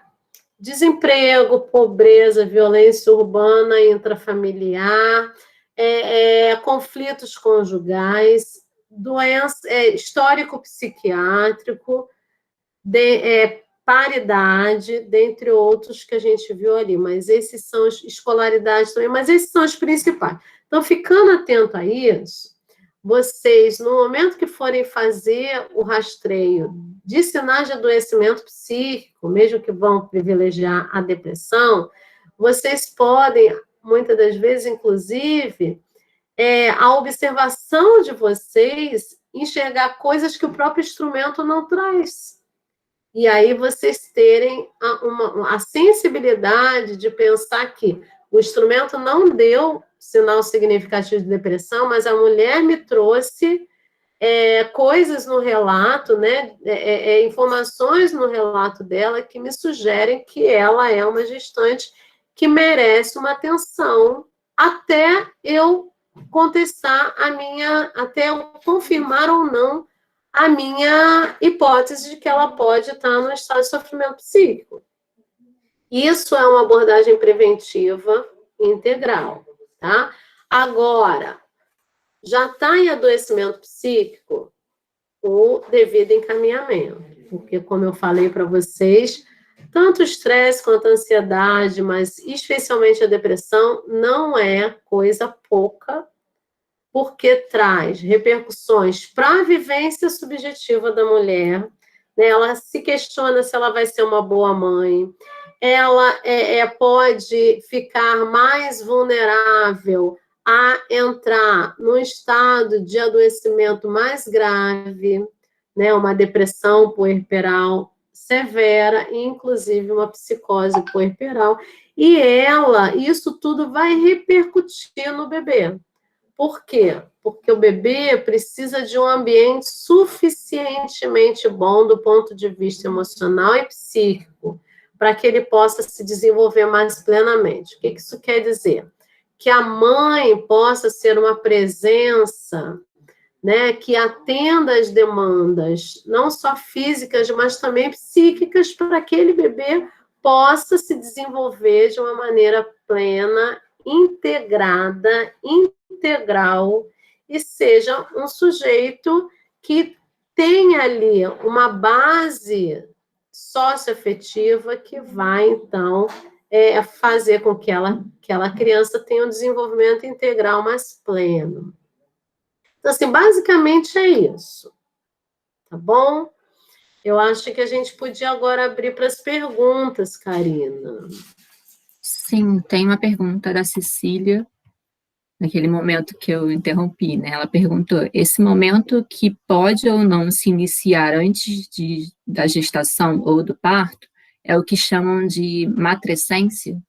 desemprego, pobreza, violência urbana, intrafamiliar, conflitos conjugais, doença, histórico psiquiátrico, paridade, dentre outros que a gente viu ali, mas esses são escolaridade também, mas esses são os principais. Então, ficando atento a isso, vocês, no momento que forem fazer o rastreio de sinais de adoecimento psíquico, mesmo que vão privilegiar a depressão, vocês podem, muitas das vezes, inclusive, a observação de vocês enxergar coisas que o próprio instrumento não traz. E aí vocês terem a sensibilidade de pensar que o instrumento não deu sinal significativo de depressão, mas a mulher me trouxe coisas no relato, né, informações no relato dela que me sugerem que ela é uma gestante que merece uma atenção até eu contestar até eu confirmar ou não a minha hipótese de que ela pode estar no estado de sofrimento psíquico. Isso é uma abordagem preventiva integral, tá? Agora, já está em adoecimento psíquico, o devido encaminhamento. Porque, como eu falei para vocês, tanto o estresse quanto a ansiedade, mas especialmente a depressão, não é coisa pouca, porque traz repercussões para a vivência subjetiva da mulher, né? Ela se questiona se ela vai ser uma boa mãe, ela pode ficar mais vulnerável a entrar num estado de adoecimento mais grave, né? Uma depressão puerperal severa, inclusive uma psicose puerperal, e isso tudo vai repercutir no bebê. Por quê? Porque o bebê precisa de um ambiente suficientemente bom do ponto de vista emocional e psíquico, para que ele possa se desenvolver mais plenamente. O que isso quer dizer? Que a mãe possa ser uma presença, né, que atenda às demandas, não só físicas, mas também psíquicas, para que aquele bebê possa se desenvolver de uma maneira plena, integrada, integral, e seja um sujeito que tenha ali uma base socioafetiva que vai, então, fazer com que aquela criança tenha um desenvolvimento integral mais pleno. Então, assim, basicamente é isso, tá bom? Eu acho que a gente podia agora abrir para as perguntas, Karina. Sim, tem uma pergunta da Cecília, naquele momento que eu interrompi, né? Ela perguntou: esse momento que pode ou não se iniciar antes da gestação ou do parto é o que chamam de matrescência?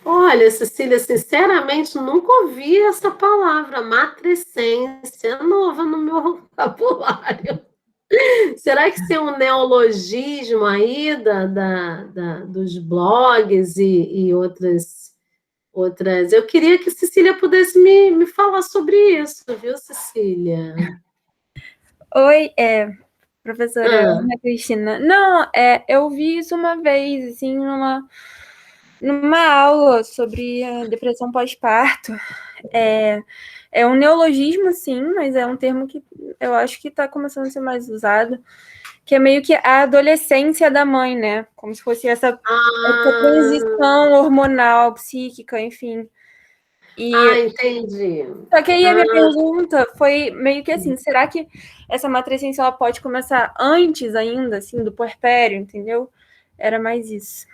Olha, Cecília, sinceramente, nunca ouvi essa palavra, matrescência, é nova no meu vocabulário. Será que isso é um neologismo aí dos blogs e outras? Eu queria que Cecília pudesse me falar sobre isso, viu, Cecília? Oi, professora Ana Cristina. Não, eu vi isso uma vez, assim, numa aula sobre a depressão pós-parto. É um neologismo, sim, mas é um termo que eu acho que está começando a ser mais usado, que é meio que a adolescência da mãe, né? Como se fosse essa transição hormonal, psíquica, enfim. Entendi. Só que aí a minha pergunta foi meio que assim, será que essa matrescência ela pode começar antes ainda, assim, do puerpério, entendeu? Era mais isso.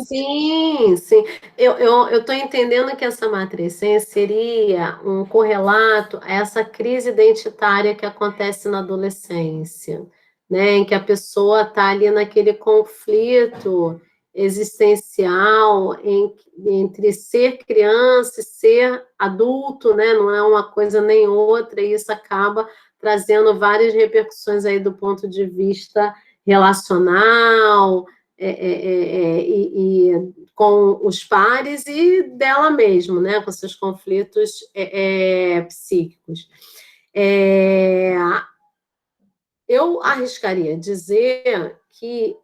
Sim, sim. Eu estou entendendo que essa matrescência seria um correlato a essa crise identitária que acontece na adolescência, né? Em que a pessoa está ali naquele conflito existencial entre ser criança e ser adulto, né? Não é uma coisa nem outra, e isso acaba trazendo várias repercussões aí do ponto de vista relacional, e com os pares e dela mesma, né, com seus conflitos psíquicos. Eu arriscaria dizer que,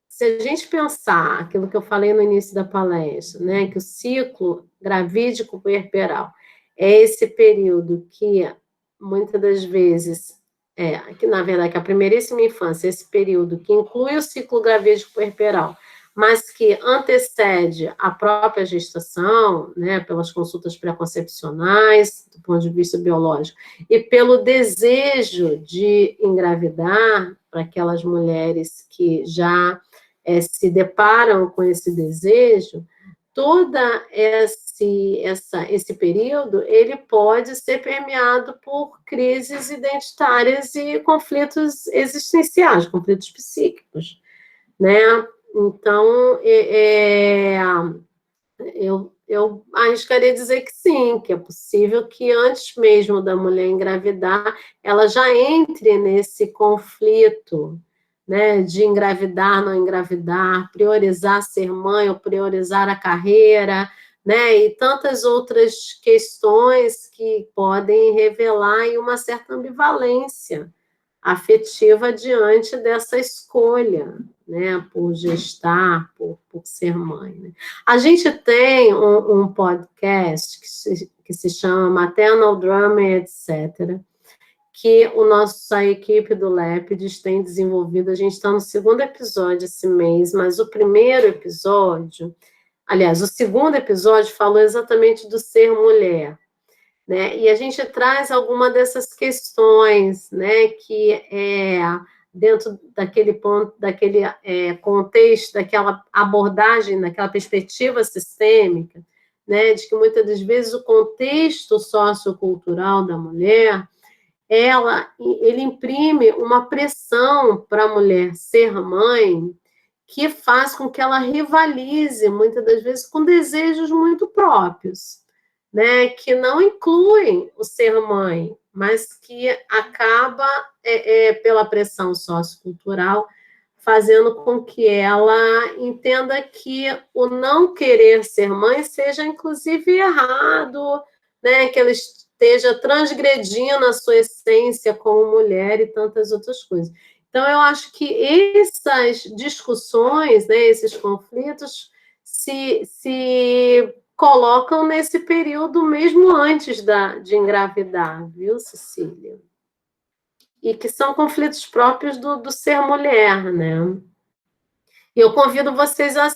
se a gente pensar aquilo que eu falei no início da palestra, né, que o ciclo gravídico puerperal é esse período que, muitas das vezes, que na verdade que a primeiríssima infância, esse período que inclui o ciclo gravídico puerperal, mas que antecede a própria gestação, né, pelas consultas pré-concepcionais, do ponto de vista biológico, e pelo desejo de engravidar, para aquelas mulheres que já se deparam com esse desejo, todo esse período, ele pode ser permeado por crises identitárias e conflitos existenciais, conflitos psíquicos, né? Então, eu arriscaria dizer que sim, que é possível que antes mesmo da mulher engravidar, ela já entre nesse conflito, né, de engravidar, não engravidar, priorizar ser mãe ou priorizar a carreira, né, e tantas outras questões que podem revelar aí uma certa ambivalência afetiva diante dessa escolha, né, por gestar, por ser mãe. Né? A gente tem um podcast que se chama Maternal Drama, etc., que a equipe do Lépides tem desenvolvido. A gente está no 2º episódio esse mês, mas o primeiro episódio, aliás, o 2º episódio falou exatamente do ser mulher, né? E a gente traz alguma dessas questões, né, que dentro daquele ponto, daquele contexto, daquela abordagem, daquela perspectiva sistêmica, né, de que muitas das vezes o contexto sociocultural da mulher ele imprime uma pressão para a mulher ser mãe que faz com que ela rivalize, muitas das vezes, com desejos muito próprios, né, que não incluem o ser mãe, mas que acaba, pela pressão sociocultural, fazendo com que ela entenda que o não querer ser mãe seja, inclusive, errado, né, que ela esteja transgredindo a sua essência como mulher e tantas outras coisas. Então, eu acho que essas discussões, né, esses conflitos, se colocam nesse período mesmo antes de engravidar, viu, Cecília? E que são conflitos próprios do ser mulher, né? E eu convido vocês a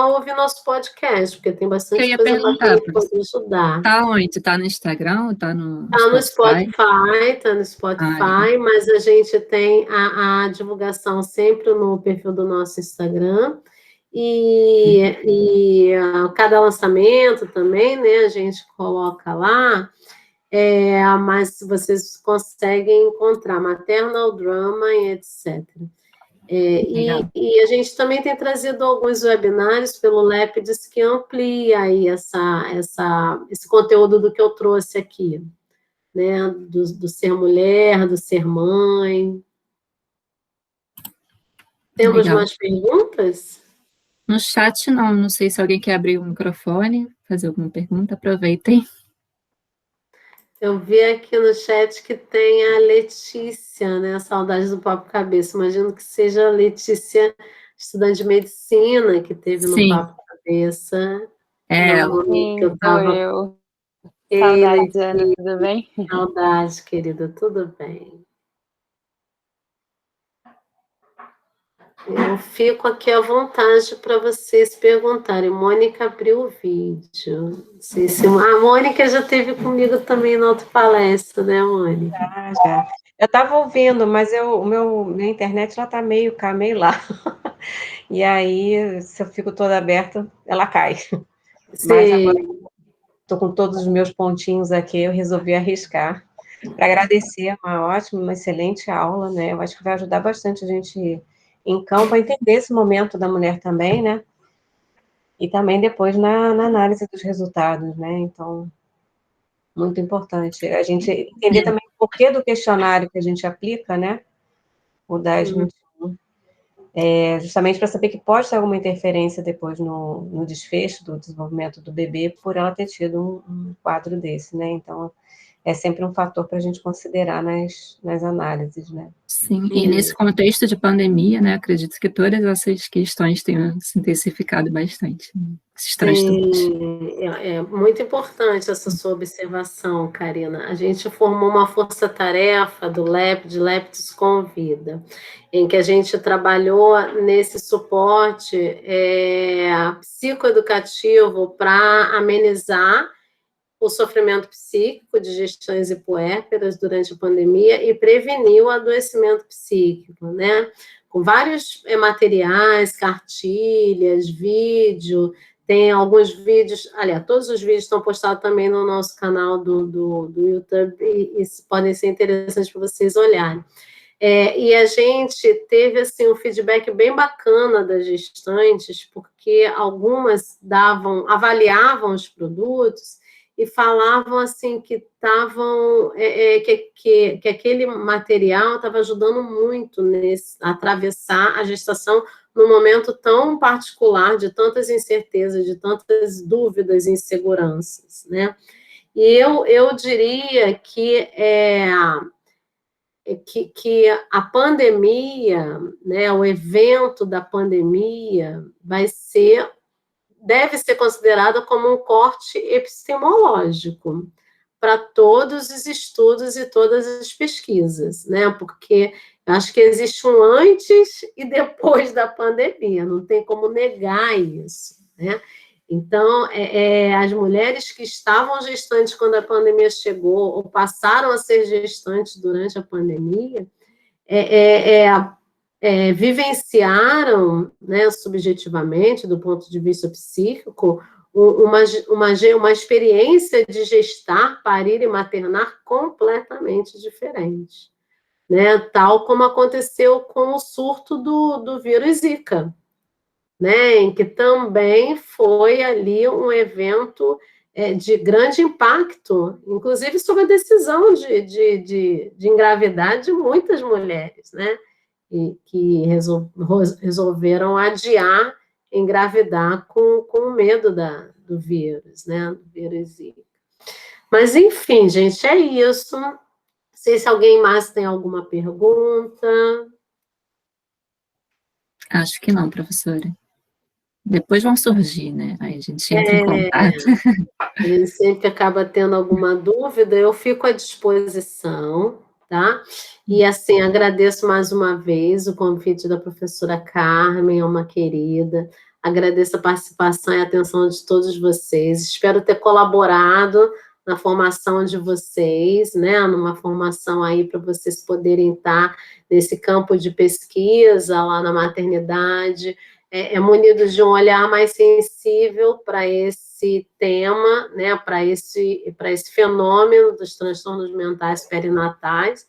ouvir nosso podcast, porque tem bastante coisa bacana que pode ajudar. Tá onde? Tá no Instagram ou tá no Spotify? Tá no Spotify, mas a gente tem a divulgação sempre no perfil do nosso Instagram. E cada lançamento também, né, a gente coloca lá, mas vocês conseguem encontrar Maternal Drama e etc. E a gente também tem trazido alguns webinários pelo Lépides que amplia aí esse conteúdo do que eu trouxe aqui, né, do ser mulher, do ser mãe. Temos mais perguntas? No chat, não sei se alguém quer abrir o microfone, fazer alguma pergunta, aproveitem. Eu vi aqui no chat que tem a Letícia, né? Saudades do Papo Cabeça. Imagino que seja a Letícia, estudante de medicina, que teve no Papo Cabeça. Sim, eu tava... eu. Saudades, Ana, tudo bem? Saudades, querida, tudo bem. Eu fico aqui à vontade para vocês perguntarem. Mônica abriu o vídeo. Não sei se... A Mônica já esteve comigo também na outra palestra, né, Mônica? Já. Eu estava ouvindo, mas minha internet já está meio cá, meio lá. E aí, se eu fico toda aberta, ela cai. Sim. Mas agora estou com todos os meus pontinhos aqui, eu resolvi arriscar. Para agradecer, uma excelente aula, né? Eu acho que vai ajudar bastante a gente em campo a entender esse momento da mulher também, né? E também depois na análise dos resultados, né? Então, muito importante. A gente entender também o porquê do questionário que a gente aplica, né? O DAS 21. Justamente para saber que pode ter alguma interferência depois no desfecho do desenvolvimento do bebê por ela ter tido um quadro desse, né? Então, é sempre um fator para a gente considerar nas análises, né? Sim, e nesse contexto de pandemia, né, acredito que todas essas questões tenham se intensificado bastante, né, esses transtornos. É muito importante essa sua observação, Karina. A gente formou uma força-tarefa do Lépides Convida, em que a gente trabalhou nesse suporte psicoeducativo para amenizar o sofrimento psíquico de gestações e puérperas durante a pandemia e prevenir o adoecimento psíquico, né? Com vários materiais, cartilhas, vídeo, tem alguns vídeos, aliás, todos os vídeos estão postados também no nosso canal do YouTube e podem ser interessantes para vocês olharem. E a gente teve assim, um feedback bem bacana das gestantes, porque algumas avaliavam os produtos e falavam assim que estavam que aquele material estava ajudando muito a atravessar a gestação num momento tão particular, de tantas incertezas, de tantas dúvidas e inseguranças, né? E eu diria que que a pandemia, né, o evento da pandemia deve ser considerado como um corte epistemológico para todos os estudos e todas as pesquisas, né? Porque eu acho que existe um antes e depois da pandemia, não tem como negar isso, né? Então, as mulheres que estavam gestantes quando a pandemia chegou, ou passaram a ser gestantes durante a pandemia, vivenciaram, né, subjetivamente, do ponto de vista psíquico, uma experiência de gestar, parir e maternar completamente diferente, né? Tal como aconteceu com o surto do vírus Zika, né? Em que também foi ali um evento de grande impacto, inclusive sobre a decisão de engravidar de muitas mulheres, né? E que resolveram adiar engravidar com medo do vírus, né? Do vírus Zika. Mas, enfim, gente, é isso. Não sei se alguém mais tem alguma pergunta. Acho que não, professora. Depois vão surgir, né? Aí a gente entra em contato. A gente sempre acaba tendo alguma dúvida, eu fico à disposição, tá? E, assim, agradeço mais uma vez o convite da professora Carmen, é uma querida. Agradeço a participação e a atenção de todos vocês. Espero ter colaborado na formação de vocês, né? Numa formação aí para vocês poderem estar nesse campo de pesquisa lá na maternidade, munidos de um olhar mais sensível para esse tema, né, para esse fenômeno dos transtornos mentais perinatais,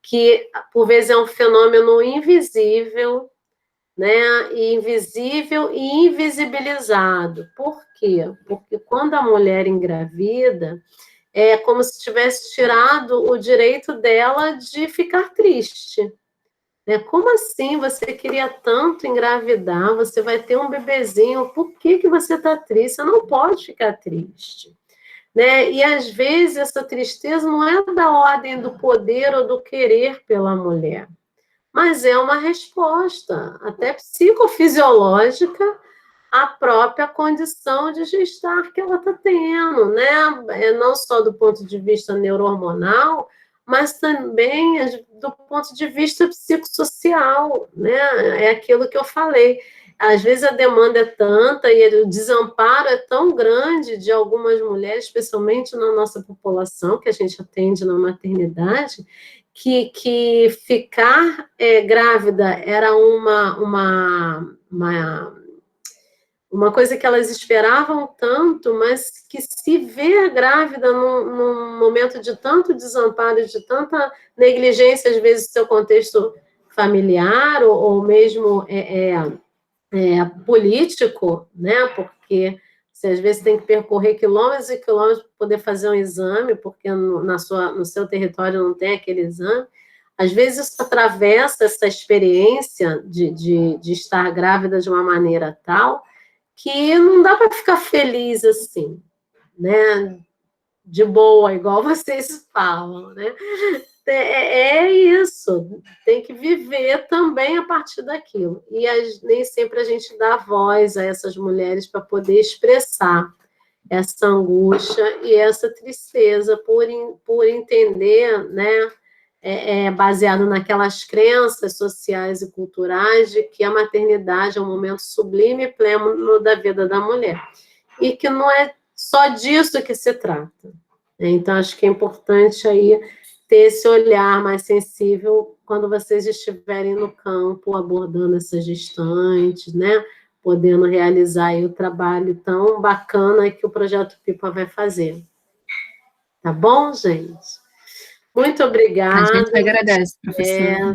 que, por vezes, é um fenômeno invisível, né, invisível e invisibilizado. Por quê? Porque quando a mulher engravida, é como se tivesse tirado o direito dela de ficar triste. Como assim? Você queria tanto engravidar, você vai ter um bebezinho, por que você está triste? Você não pode ficar triste, né? E, às vezes, essa tristeza não é da ordem do poder ou do querer pela mulher, mas é uma resposta, até psicofisiológica, à própria condição de gestar que ela está tendo, né? Não só do ponto de vista neurohormonal, mas também do ponto de vista psicossocial, né? É aquilo que eu falei. Às vezes a demanda é tanta e o desamparo é tão grande de algumas mulheres, especialmente na nossa população, que a gente atende na maternidade, que ficar grávida era uma coisa que elas esperavam tanto, mas que se ver grávida num momento de tanto desamparo, de tanta negligência, às vezes, do seu contexto familiar ou mesmo político, né? Porque você, às vezes, tem que percorrer quilômetros e quilômetros para poder fazer um exame, porque no seu território não tem aquele exame. Às vezes, isso atravessa essa experiência de estar grávida de uma maneira tal que não dá para ficar feliz assim, né? De boa, igual vocês falam, né? É isso, tem que viver também a partir daquilo. E nem sempre a gente dá voz a essas mulheres para poder expressar essa angústia e essa tristeza por entender, né? Baseado naquelas crenças sociais e culturais de que a maternidade é um momento sublime e pleno da vida da mulher. E que não é só disso que se trata. Então, acho que é importante aí ter esse olhar mais sensível quando vocês estiverem no campo, abordando essas gestantes, né? Podendo realizar aí o trabalho tão bacana que o Projeto Pipa vai fazer. Tá bom, gente? Muito obrigada. A gente agradece, professora.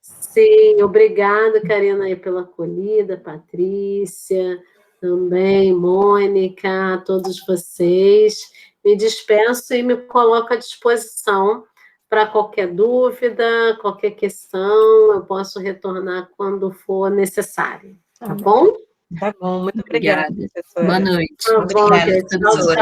Sim, obrigada, Karina, aí pela acolhida, Patrícia, também, Mônica, a todos vocês. Me despeço e me coloco à disposição para qualquer dúvida, qualquer questão, eu posso retornar quando for necessário. Tá bom? Tá bom, muito obrigada, professora. Boa noite. Tá bom, Obrigada, gente. professora.